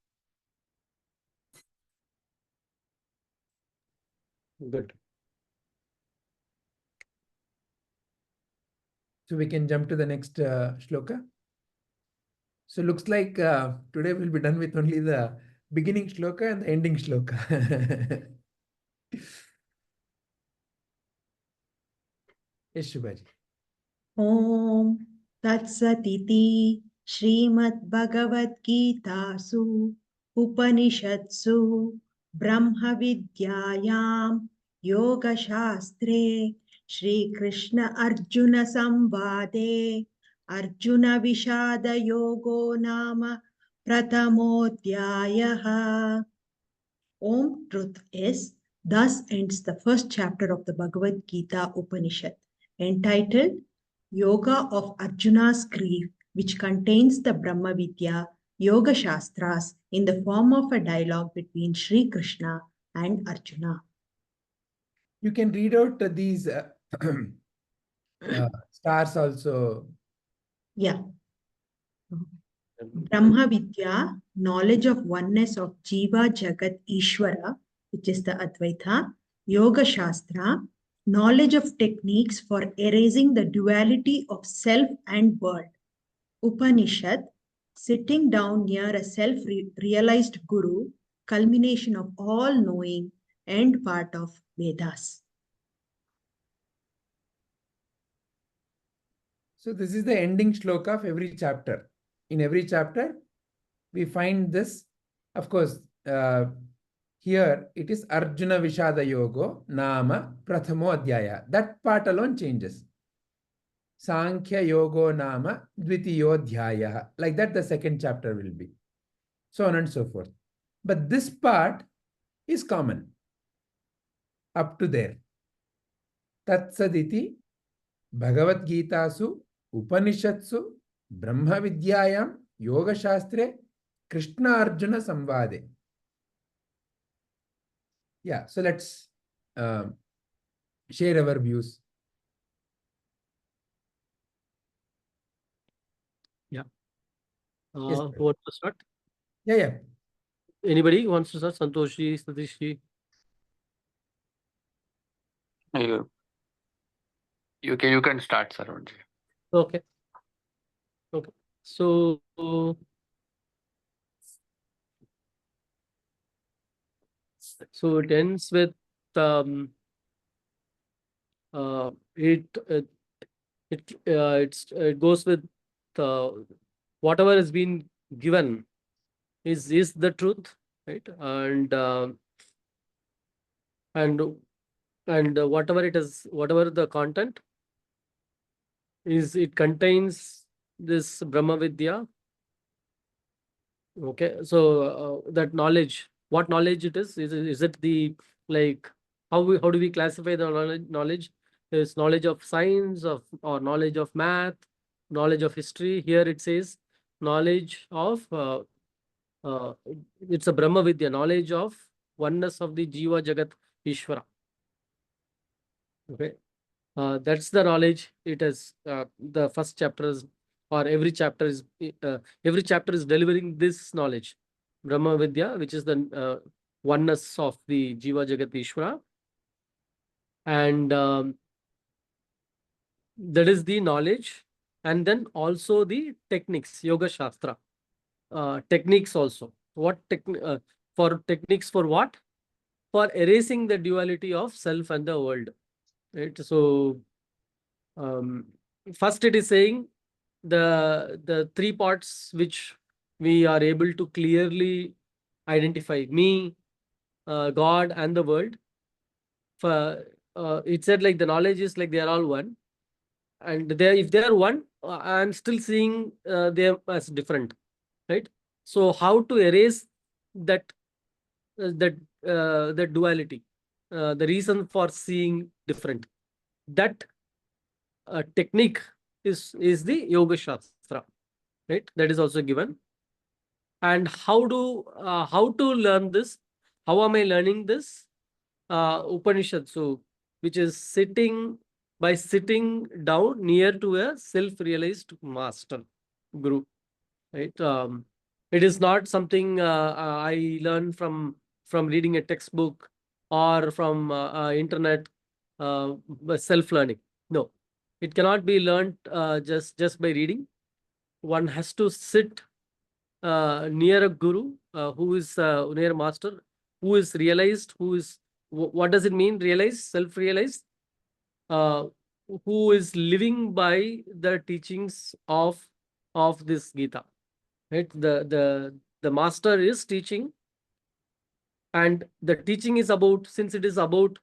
Good. So we can jump to the next shloka. So looks like today we'll be done with only the beginning shloka and the ending shloka. Yes, Shubhaji. ॐ तत्सदिति श्रीमद्भगवद्गीतासु उपनिषत्सु ब्रह्मविद्यायां योगशास्त्रे श्रीकृष्ण अर्जुन संवादे अर्जुनविषादयोगो नाम प्रथमोऽध्यायः. Om Truth is, thus ends the first chapter of the Bhagavad Gita Upanishad, entitled Yoga of Arjuna's Grief, which contains the Brahma Vidya Yoga Shastras in the form of a dialogue between Sri Krishna and Arjuna. You can read out these stars also. Yeah. Brahma Vidya, knowledge of oneness of Jiva, Jagat, Ishvara, which is the Advaita. Yoga Shastra, knowledge of techniques for erasing the duality of self and world. Upanishad, sitting down near a self-realized guru, culmination of all knowing and part of Vedas. So this is the ending shloka of every chapter. In every chapter, we find this. Of course, here it is Arjuna Vishada Yogo Nama Prathamo Adhyaya. That part alone changes. Sankhya Yogo Nama Dvitiyodhyaya. Like that, the second chapter will be. So on and so forth. But this part is common up to there. Tatsaditi Bhagavad Gita Su Upanishatsu Brahma Vidyayam Yoga Shastre Krishna Arjuna Samvade. Yeah, so let's share our views. Yeah. Yes, Who wants to start? yeah. Anybody wants to start? Santoshi, Satishi? You can start, Sarunji. Okay. Okay. So it ends with it goes with whatever has been given is the truth, right? And whatever it is, whatever the content is, it contains this Brahma Vidya. Okay, so that knowledge, what knowledge it is it the, like, how do we classify the knowledge? Is knowledge of science, or knowledge of math, knowledge of history? Here it says knowledge of it's a Brahma Vidya, knowledge of oneness of the Jiva Jagat Ishvara. Okay, that's the knowledge. It is the first chapter is, or every chapter is delivering this knowledge, Brahma Vidya, which is the oneness of the Jiva Jagat Ishvara, and that is the knowledge. And then also the techniques, Yoga Shastra techniques also. What for techniques for what? For erasing the duality of self and the world, right? So first it is saying the three parts which we are able to clearly identify: me, God, and the world. It said, like, the knowledge is like they are all one, and if they are one, I'm still seeing them as different, right? So how to erase that that duality, the reason for seeing different, that technique is the Yoga Shastra, right? That is also given. And how to learn this? How am I learning this? Upanishad, so which is sitting down near to a self-realized master, guru, right? It is not something I learn from reading a textbook or from internet, self-learning. No, it cannot be learned just by reading. One has to sit near a guru, who is near a master, who is realized, who is, what does it mean, realized, self-realized, uh, who is living by the teachings of this Gita, right? The master is teaching, and the teaching is about, since it is about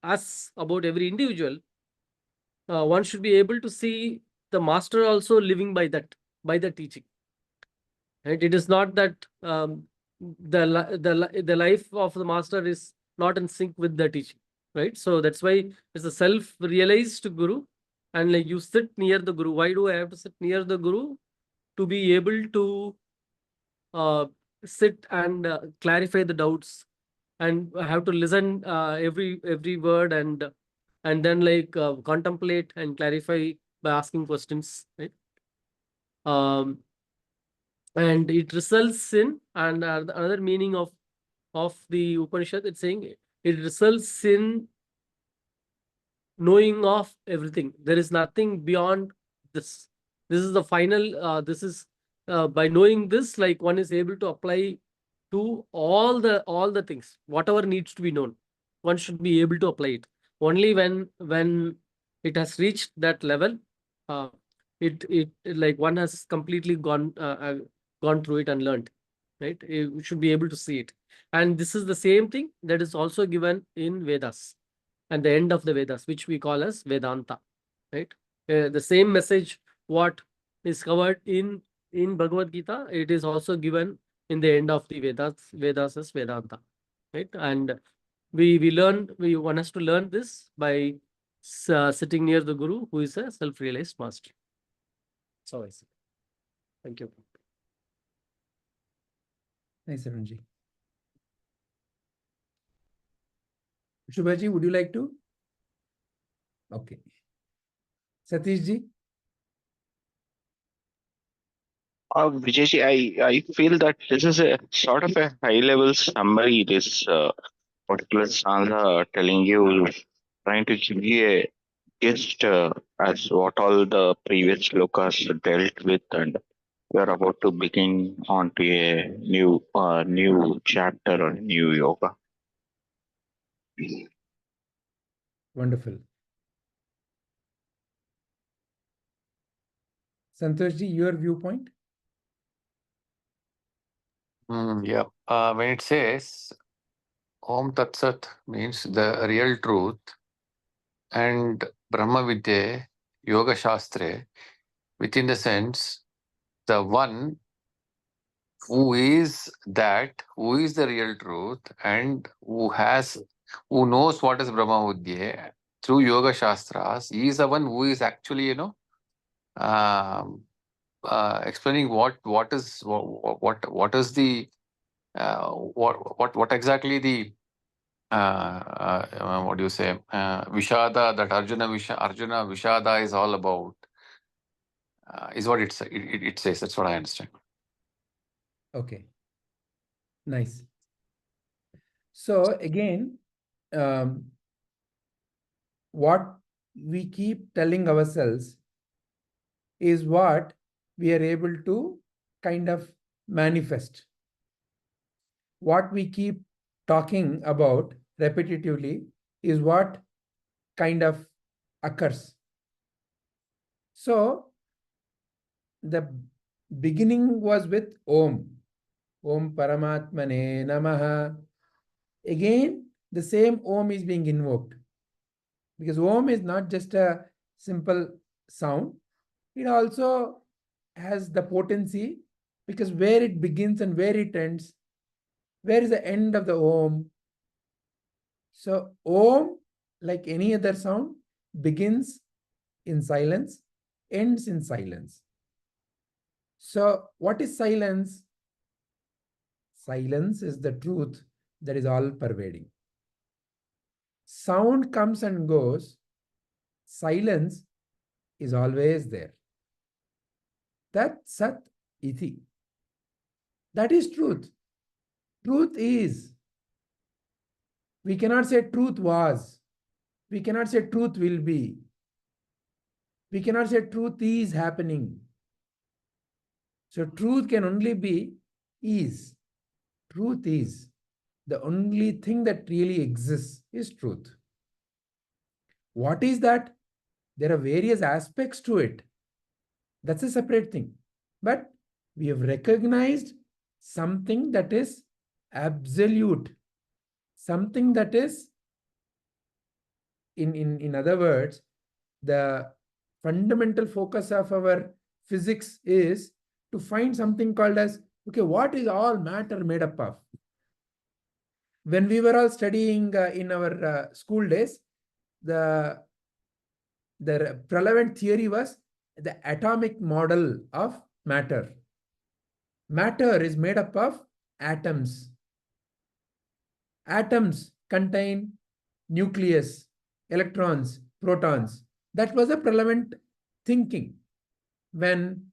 us, about every individual, one should be able to see the master also living by the teaching, right? It is not that the life of the master is not in sync with the teaching, right? So that's why it's a self-realized guru, and like you sit near the guru. Why do I have to sit near the guru? To be able to sit and clarify the doubts, and I have to listen every word, and then, like, contemplate and clarify by asking questions, right? And it results in, and another meaning of the Upanishad, it's saying it results in knowing of everything. There is nothing beyond this. This is the final. This is by knowing this, like, one is able to apply to all the things, whatever needs to be known. One should be able to apply it. Only when it has reached that level, it like one has completely gone through it and learned, right? You should be able to see it. And this is the same thing that is also given in Vedas, at the end of the Vedas, which we call as Vedanta, right? The same message what is covered in Bhagavad Gita, it is also given in the end of the Vedas as Vedanta, right? And we want us to learn this by sitting near the Guru, who is a self-realized master. So I say. Thank you. Nice, Arunji. Shubhaji, would you like to? Okay. Satishji? Vijayji, I feel that this is a sort of a high-level summary, this particular stanza telling you, trying to give you a gist as what all the previous shlokas dealt with, and we are about to begin onto a new chapter or new yoga. Wonderful. Santoshji, your viewpoint? Yeah. When it says Om Tat Sat means the real truth, and Brahma Vidya, Yoga Shastra, within the sense, the one who is the real truth, and who knows what is Brahma Vidya through Yoga Shastras, he is the one who is actually, um, explaining what is the what exactly the what do you say, Vishada, that Arjuna Vishada is all about, is what it says. That's what I understand. Okay. Nice. So again, what we keep telling ourselves is what we are able to kind of manifest. What we keep talking about repetitively is what kind of occurs. So the beginning was with Om. Om Paramatmane Namaha. Again, the same Om is being invoked. Because Om is not just a simple sound. It also has the potency, because where it begins and where it ends, where is the end of the Om? So Om, like any other sound, begins in silence, ends in silence. So what is silence? Silence is the truth that is all pervading. Sound comes and goes. Silence is always there. That Sat Iti. That is truth. Truth is. We cannot say truth was. We cannot say truth will be. We cannot say truth is happening. So truth can only be is. Truth is. The only thing that really exists is truth. What is that? There are various aspects to it. That's a separate thing. But we have recognized something that is absolute, something that is, in other words, the fundamental focus of our physics is to find something called as, okay, what is all matter made up of? When we were all studying in our school days, the relevant theory was the atomic model of matter. Matter is made up of atoms. Atoms contain nucleus, electrons, protons. That was a relevant thinking when,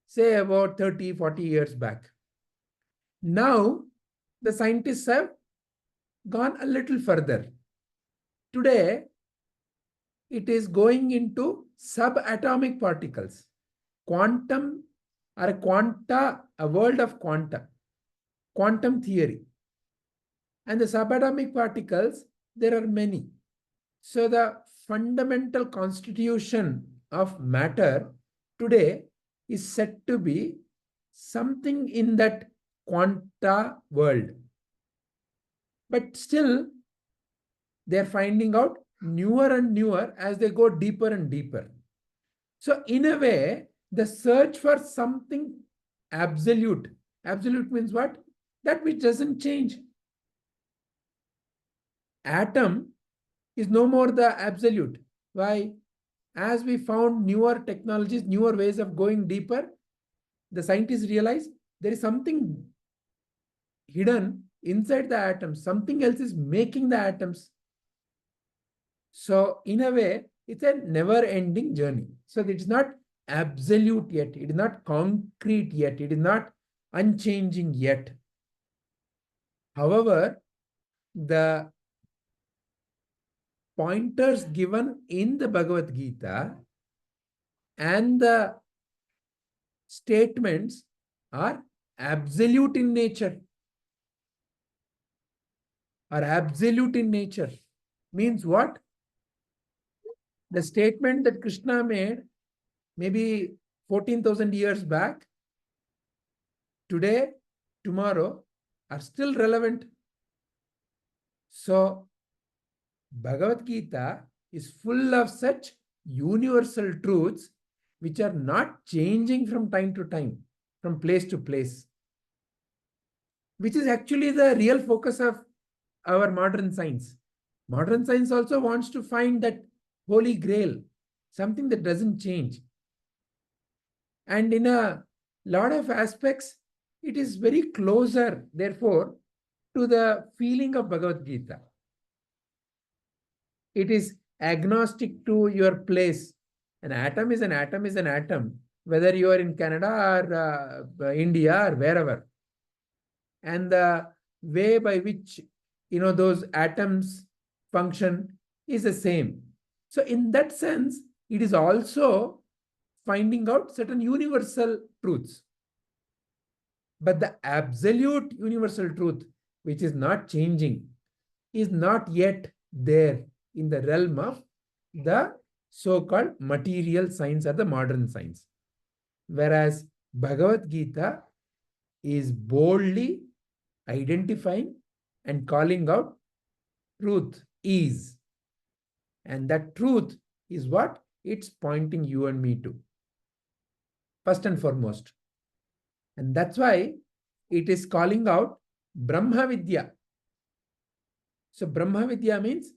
say, about 30, 40 years back. Now, the scientists have gone a little further. Today, it is going into subatomic particles. Quantum or a world of quantum theory. And the subatomic particles, there are many. So the fundamental constitution of matter today is said to be something in that quanta world. But still, they're finding out newer and newer as they go deeper and deeper. So in a way, the search for something absolute. Absolute means what? That which doesn't change. Atom is no more the absolute. Why? As we found newer technologies, newer ways of going deeper, the scientists realize there is something hidden inside the atoms. Something else is making the atoms. So in a way, it's a never-ending journey. So it's not absolute yet. It is not concrete yet. It is not unchanging yet. However, the pointers given in the Bhagavad Gita and the statements are absolute in nature. Are absolute in nature. Means what? The statement that Krishna made maybe 14,000 years back, today, tomorrow, are still relevant. So, Bhagavad Gita is full of such universal truths which are not changing from time to time, from place to place, which is actually the real focus of our modern science. Modern science also wants to find that holy grail, something that doesn't change. And in a lot of aspects, it is very closer, therefore, to the feeling of Bhagavad Gita. It is agnostic to your place. An atom is an atom is an atom, whether you are in Canada or India or wherever. And the way by which those atoms function is the same. So in that sense, it is also finding out certain universal truths. But the absolute universal truth, which is not changing, is not yet there in the realm of the so-called material science or the modern science. Whereas Bhagavad Gita is boldly identifying and calling out truth is. And that truth is what it's pointing you and me to, first and foremost. And that's why it is calling out Brahma Vidya. So Brahma Vidya means,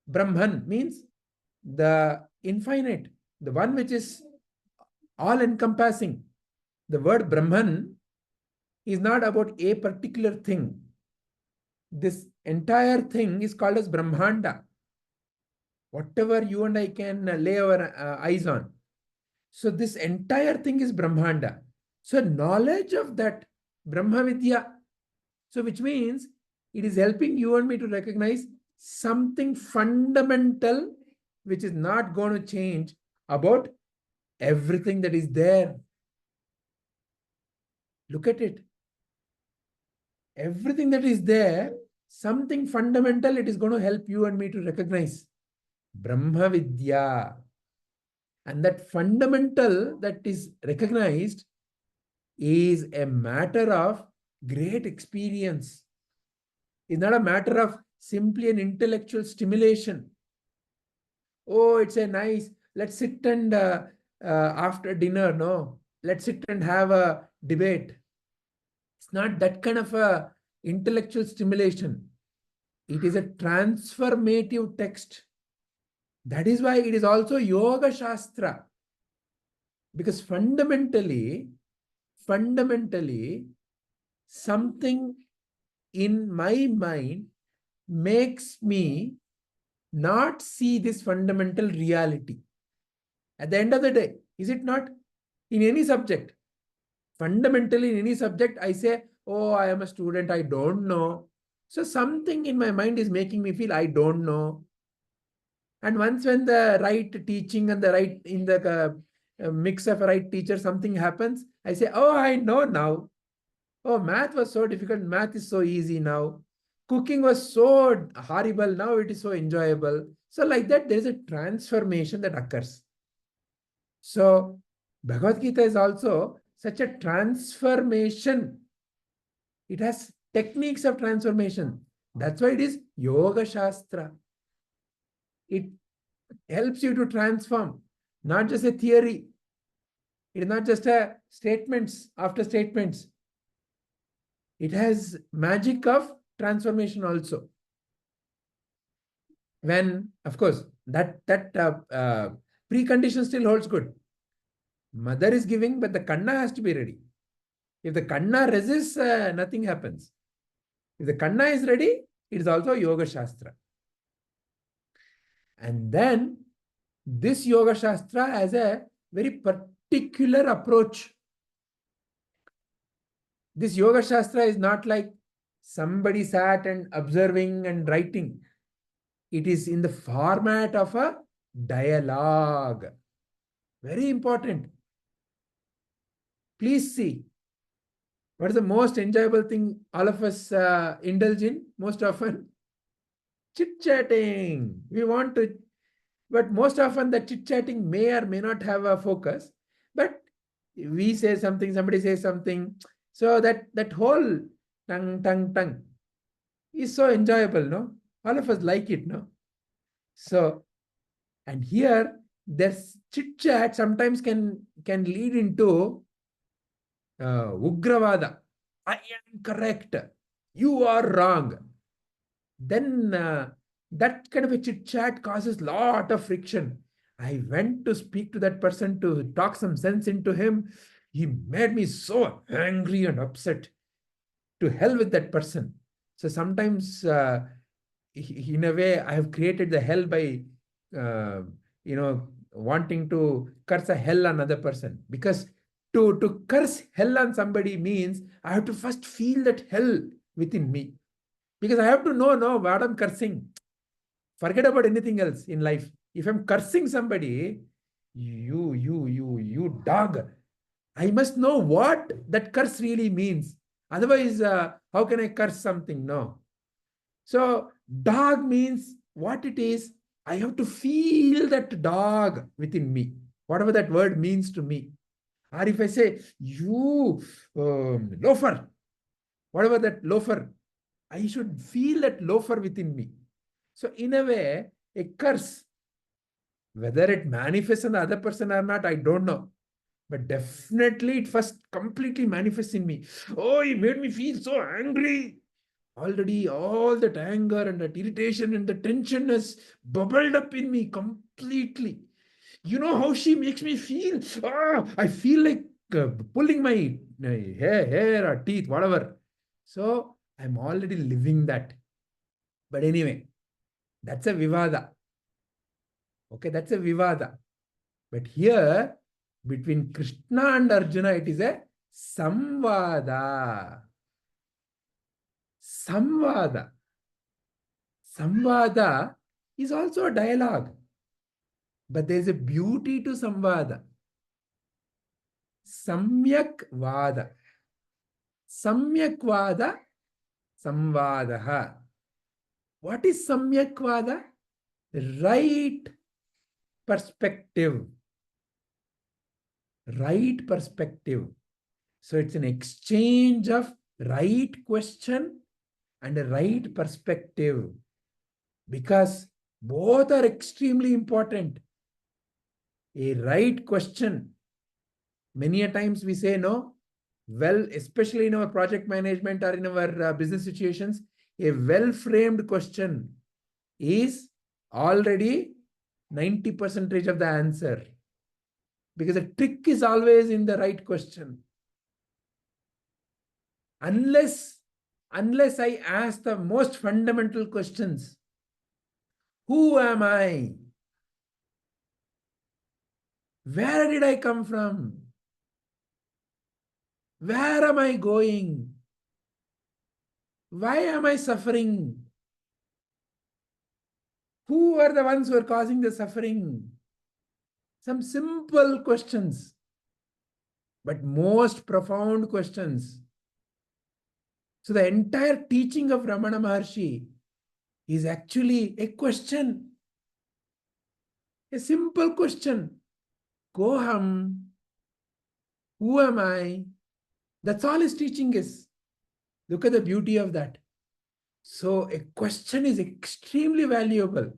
Brahman means the infinite, the one which is all-encompassing. The word Brahman is not about a particular thing. This entire thing is called as Brahmanda. Whatever you and I can lay our eyes on. So this entire thing is Brahmanda. So knowledge of that Brahma Vidya, so which means it is helping you and me to recognize something fundamental which is not going to change about everything that is there. Look at it. Everything that is there, something fundamental, it is going to help you and me to recognize. Brahma Vidya. And that fundamental that is recognized is a matter of great experience. It's not a matter of simply an intellectual stimulation. Oh, it's a nice, let's sit and after dinner, no, let's sit and have a debate. It's not that kind of a intellectual stimulation. It is a transformative text. That is why it is also Yoga Shastra. Because fundamentally, something in my mind makes me not see this fundamental reality. At the end of the day, is it not? In any subject, fundamentally in any subject, I say, oh, I am a student, I don't know. So something in my mind is making me feel I don't know. And once when the right teaching and the right, in the mix of a right teacher, something happens, I say, oh, I know now. Oh, math was so difficult. Math is so easy now. Cooking was so horrible. Now it is so enjoyable. So like that, there is a transformation that occurs. So Bhagavad Gita is also such a transformation It has techniques of transformation. That's why it is Yoga Shastra. It helps you to transform, not just a theory. It is not just a statements after statements. It has magic of transformation also. When, of course, that precondition still holds good. Mother is giving, but the kanna has to be ready. If the kanna resists, nothing happens. If the kanna is ready, it is also Yoga Shastra. And then this Yoga Shastra has a very particular approach. This Yoga Shastra is not like somebody sat and observing and writing. It is in the format of a dialogue. Very important. Please see. What is the most enjoyable thing all of us indulge in most often? Chit-chatting. We want to, but most often the chit-chatting may or may not have a focus. But we say something, somebody says something. So that whole tongue is so enjoyable, no? All of us like it, no? So, and here, this chit-chat sometimes can lead into Ugravada. I am correct. You are wrong. Then that kind of a chit-chat causes lot of friction. I went to speak to that person to talk some sense into him. He made me so angry and upset. To hell with that person. So sometimes, in a way, I have created the hell by, wanting to curse a hell on another person. Because to curse hell on somebody means I have to first feel that hell within me. Because I have to know what I'm cursing. Forget about anything else in life. If I'm cursing somebody, you dog, I must know what that curse really means. Otherwise, how can I curse something? No. So, dog means what it is. I have to feel that dog within me, whatever that word means to me. Or if I say, you loafer, whatever that loafer, I should feel that loafer within me. So, in a way, a curse, whether it manifests on the other person or not, I don't know. But definitely it first completely manifests in me. Oh, he made me feel so angry. Already all that anger and that irritation and the tension has bubbled up in me completely. You know how she makes me feel? I feel like pulling my hair or teeth, whatever. So I'm already living that. But anyway, that's a vivada. Okay, that's a vivada. But here, between Krishna and Arjuna, it is a samvada. Samvada. Samvada is also a dialogue. But there is a beauty to samvada. Samyak vada. Samyak vada, samvadaha. What is samyak vada? Right perspective. Right perspective. So it's an exchange of right question and a right perspective, because both are extremely important. A right question. Many a times we say no. Well, especially in our project management or in our business situations, a well-framed question is already 90% of the answer. Because the trick is always in the right question. Unless I ask the most fundamental questions. Who am I? Where did I come from? Where am I going? Why am I suffering? Who are the ones who are causing the suffering? Some simple questions, but most profound questions. So the entire teaching of Ramana Maharshi is actually a question. A simple question. Koham. Who am I? That's all his teaching is. Look at the beauty of that. So a question is extremely valuable,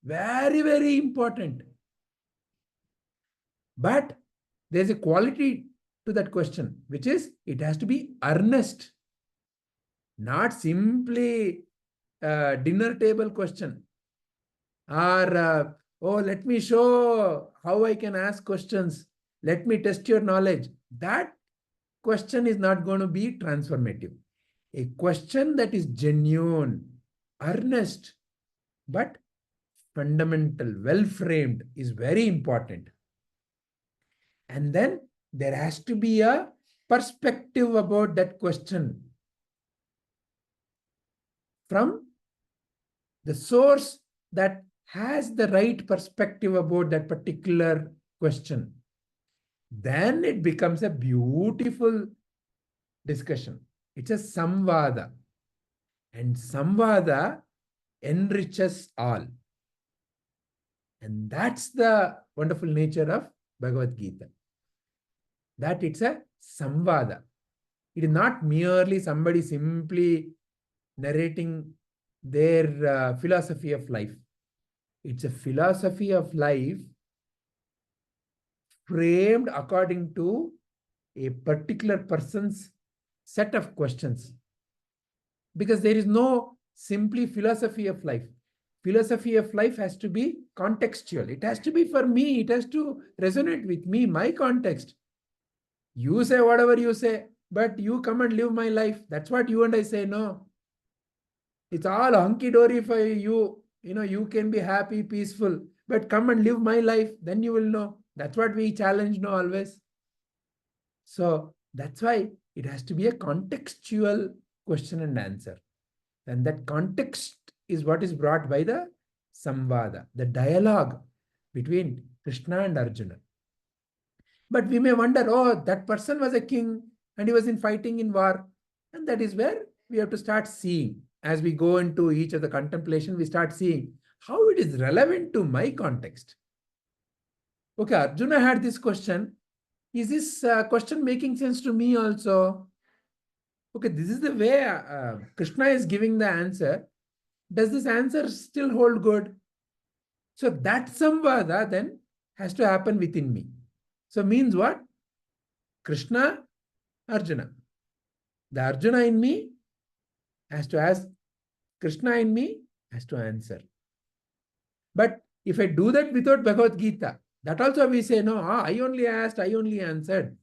very, very important. But there's a quality to that question, which is it has to be earnest, not simply a dinner table question. Or, oh, let me show how I can ask questions. Let me test your knowledge. That question is not going to be transformative. A question that is genuine, earnest, but fundamental, well framed is very important. And then there has to be a perspective about that question from the source that has the right perspective about that particular question. Then it becomes a beautiful discussion. It's a samvada. And samvada enriches all. And that's the wonderful nature of Bhagavad Gita. That it's a samvada. It is not merely somebody simply narrating their philosophy of life. It's a philosophy of life framed according to a particular person's set of questions. Because there is no simply philosophy of life. Philosophy of life has to be contextual. It has to be for me. It has to resonate with me, my context. You say whatever you say, but you come and live my life. That's what you and I say. No, it's all hunky-dory for you. You know, you can be happy, peaceful, but come and live my life. Then you will know. That's what we challenge, no, always. So that's why it has to be a contextual question and answer. And that context is what is brought by the samvada, the dialogue between Krishna and Arjuna. But we may wonder, oh, that person was a king and he was fighting in war. And that is where we have to start seeing. As we go into each of the contemplation, we start seeing how it is relevant to my context. Okay, Arjuna had this question. Is this question making sense to me also? Okay, this is the way Krishna is giving the answer. Does this answer still hold good? So that samvada then has to happen within me. So means what? Krishna, Arjuna. The Arjuna in me has to ask, Krishna in me has to answer. But if I do that without Bhagavad Gita, that also we say, no, I only asked, I only answered.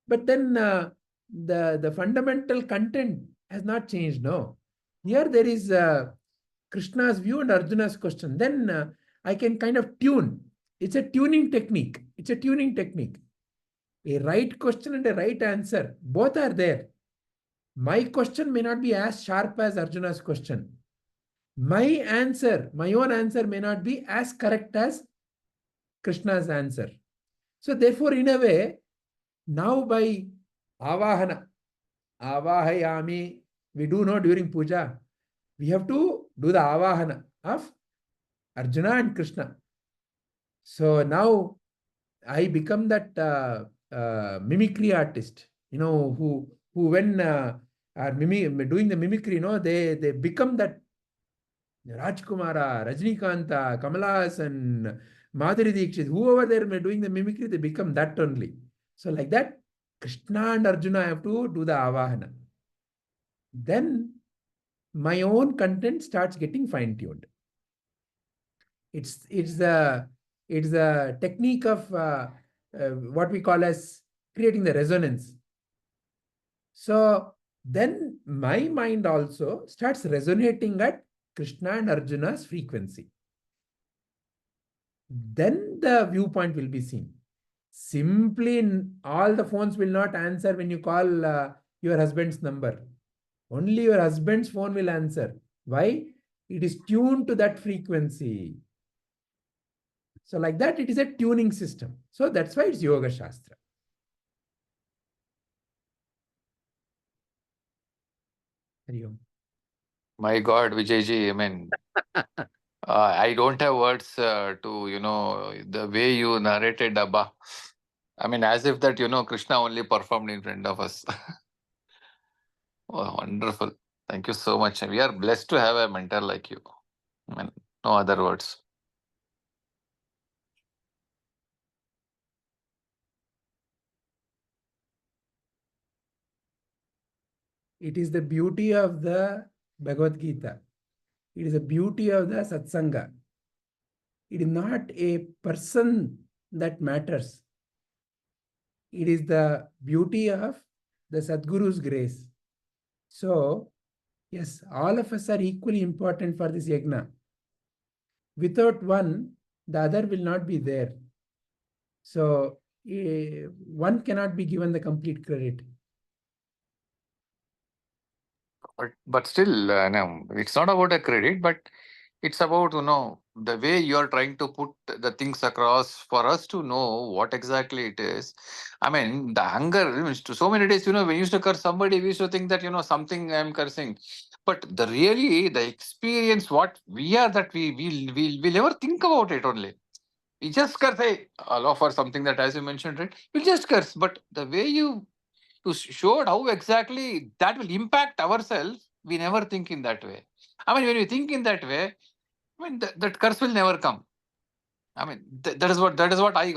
But then the fundamental content has not changed, no. Here there is Krishna's view and Arjuna's question. Then I can kind of tune. It's a tuning technique. It's a tuning technique. A right question and a right answer, both are there. My question may not be as sharp as Arjuna's question. My answer, my own answer may not be as correct as Krishna's answer. So therefore, in a way, now by avahana, avahayami, we do know during puja, we have to do the avahana of Arjuna and Krishna. So now I become that mimicry artist, you know, who when are doing the mimicry, you know, they become that Rajkumara, Rajnikanta, Kamalas, and Madhuri Dixit, whoever they're doing the mimicry, they become that only. So like that, Krishna and Arjuna have to do the avahana. Then my own content starts getting fine-tuned. It's the technique of what we call as creating the resonance. So then my mind also starts resonating at Krishna and Arjuna's frequency. Then the viewpoint will be seen. Simply all the phones will not answer when you call your husband's number. Only your husband's phone will answer. Why? It is tuned to that frequency. So like that, it is a tuning system. So that's why it's Yoga Shastra. My God, Vijayji, I mean, I don't have words to, you know, the way you narrated Abba. I mean, as if that, you know, Krishna only performed in front of us. Oh, wonderful. Thank you so much. We are blessed to have a mentor like you. I mean, no other words. It is the beauty of the Bhagavad Gita. It is the beauty of the Satsanga. It is not a person that matters. It is the beauty of the Sadguru's grace. So, yes, all of us are equally important for this yajna. Without one, the other will not be there. So, one cannot be given the complete credit. But still, no, it's not about a credit, but it's about, the way you are trying to put the things across for us to know what exactly it is. I mean, the hunger, so many days, when we used to curse somebody, we used to think that, something I'm cursing. But the experience, what we are, that we'll never think about it only. We just curse, hey, I'll offer something that, as you mentioned, right? We'll just curse. But the way you showed how exactly that will impact ourselves, we never think in that way. I mean, when we think in that way, I mean, that curse will never come. I mean, that is what I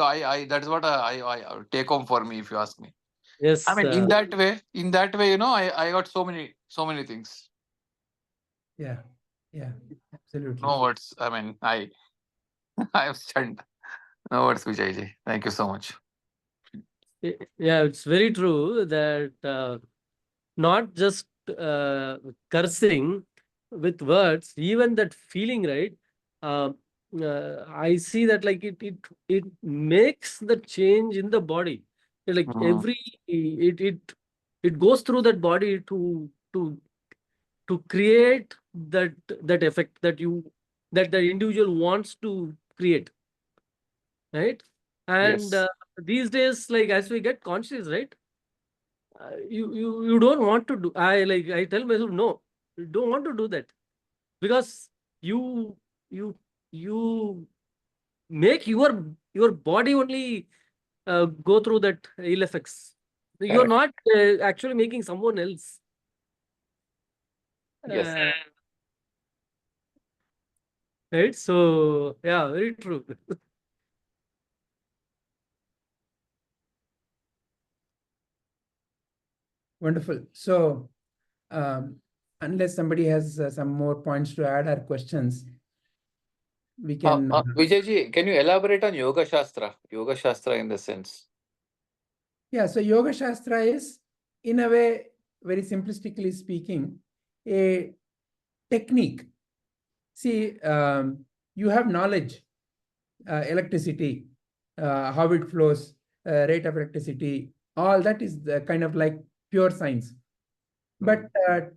take home for me, if you ask me. I Yes, mean, in that way, I got so many things. Yeah, absolutely. No words. I mean, I am stunned. No words, Vijayji. Thank you so much. yeah, it's very true that not just cursing with words, even that feeling, right? Uh, I see that like it makes the change in the body. Like Mhm. it goes through that body to create that effect that the individual wants to create, right? And Yes. these days, like as we get conscious, right? You don't want to do. I tell myself no, you don't want to do that because you you you make your body only go through that ill effects. You're Correct. not actually making someone else. Yes. Right. So yeah, very true. Wonderful. So, unless somebody has some more points to add or questions, we can. Vijayji, can you elaborate on Yoga Shastra? Yoga Shastra in the sense. Yeah, so Yoga Shastra is, in a way, very simplistically speaking, a technique. See, you have knowledge, electricity, how it flows, rate of electricity, all that is the kind of like pure science. But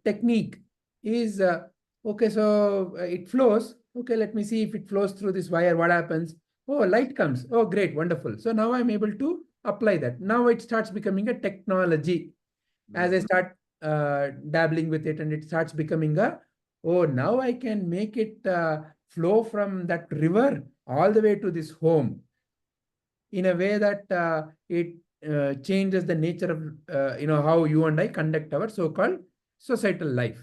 technique is, okay, so it flows. Okay, let me see if it flows through this wire, what happens? Oh, light comes. Oh, great, wonderful. So now I'm able to apply that. Now it starts becoming a technology. As I start dabbling with it and it starts becoming oh, now I can make it flow from that river all the way to this home in a way that it changes the nature of how you and I conduct our so-called societal life,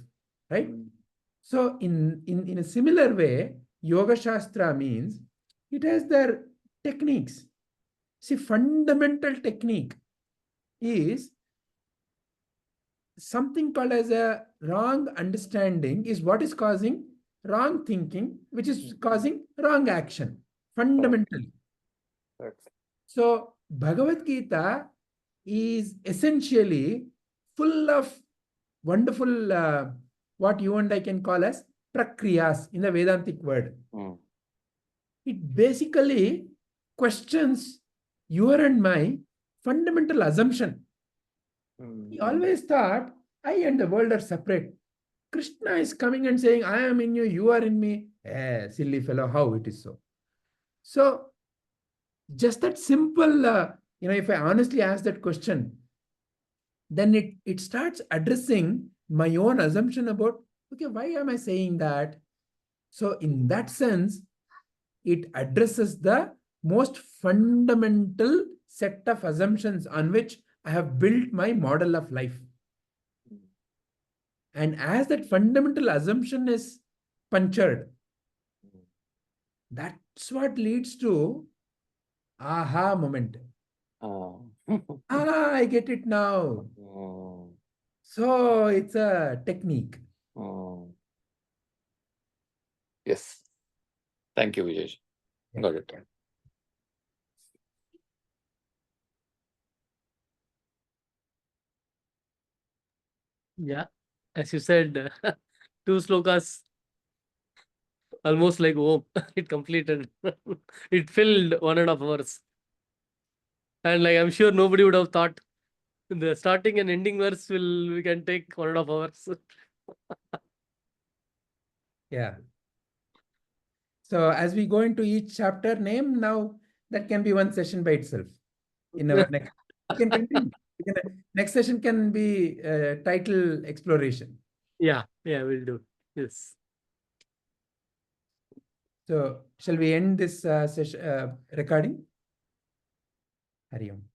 right? So in a similar way, Yoga Shastra means it has their techniques. See, fundamental technique is something called as a wrong understanding is what is causing wrong thinking, which is causing wrong action fundamentally. So Bhagavad Gita is essentially full of wonderful what you and I can call as prakriyas in the Vedantic word. It basically questions your and my fundamental assumption. He always thought I and the world are separate. Krishna is coming and saying, I am in you, you are in me. Silly fellow, how it is so? So just that simple, if I honestly ask that question, then it starts addressing my own assumption about, okay, why am I saying that? So in that sense, it addresses the most fundamental set of assumptions on which I have built my model of life. And as that fundamental assumption is punctured, that's what leads to aha moment. I get it now. So it's a technique. Yes. Thank you, Vijay. Yeah. Got it. Yeah, as you said, 2 slokas, almost like oh, it completed. It filled 1.5 hours. And like I'm sure nobody would have thought the starting and ending verse we can take 1.5 hours. Yeah. So as we go into each chapter name, now that can be one session by itself. In our next, we can continue. Next session can be title exploration. Yeah, we'll do. Yes. So shall we end this session recording? Hari Om.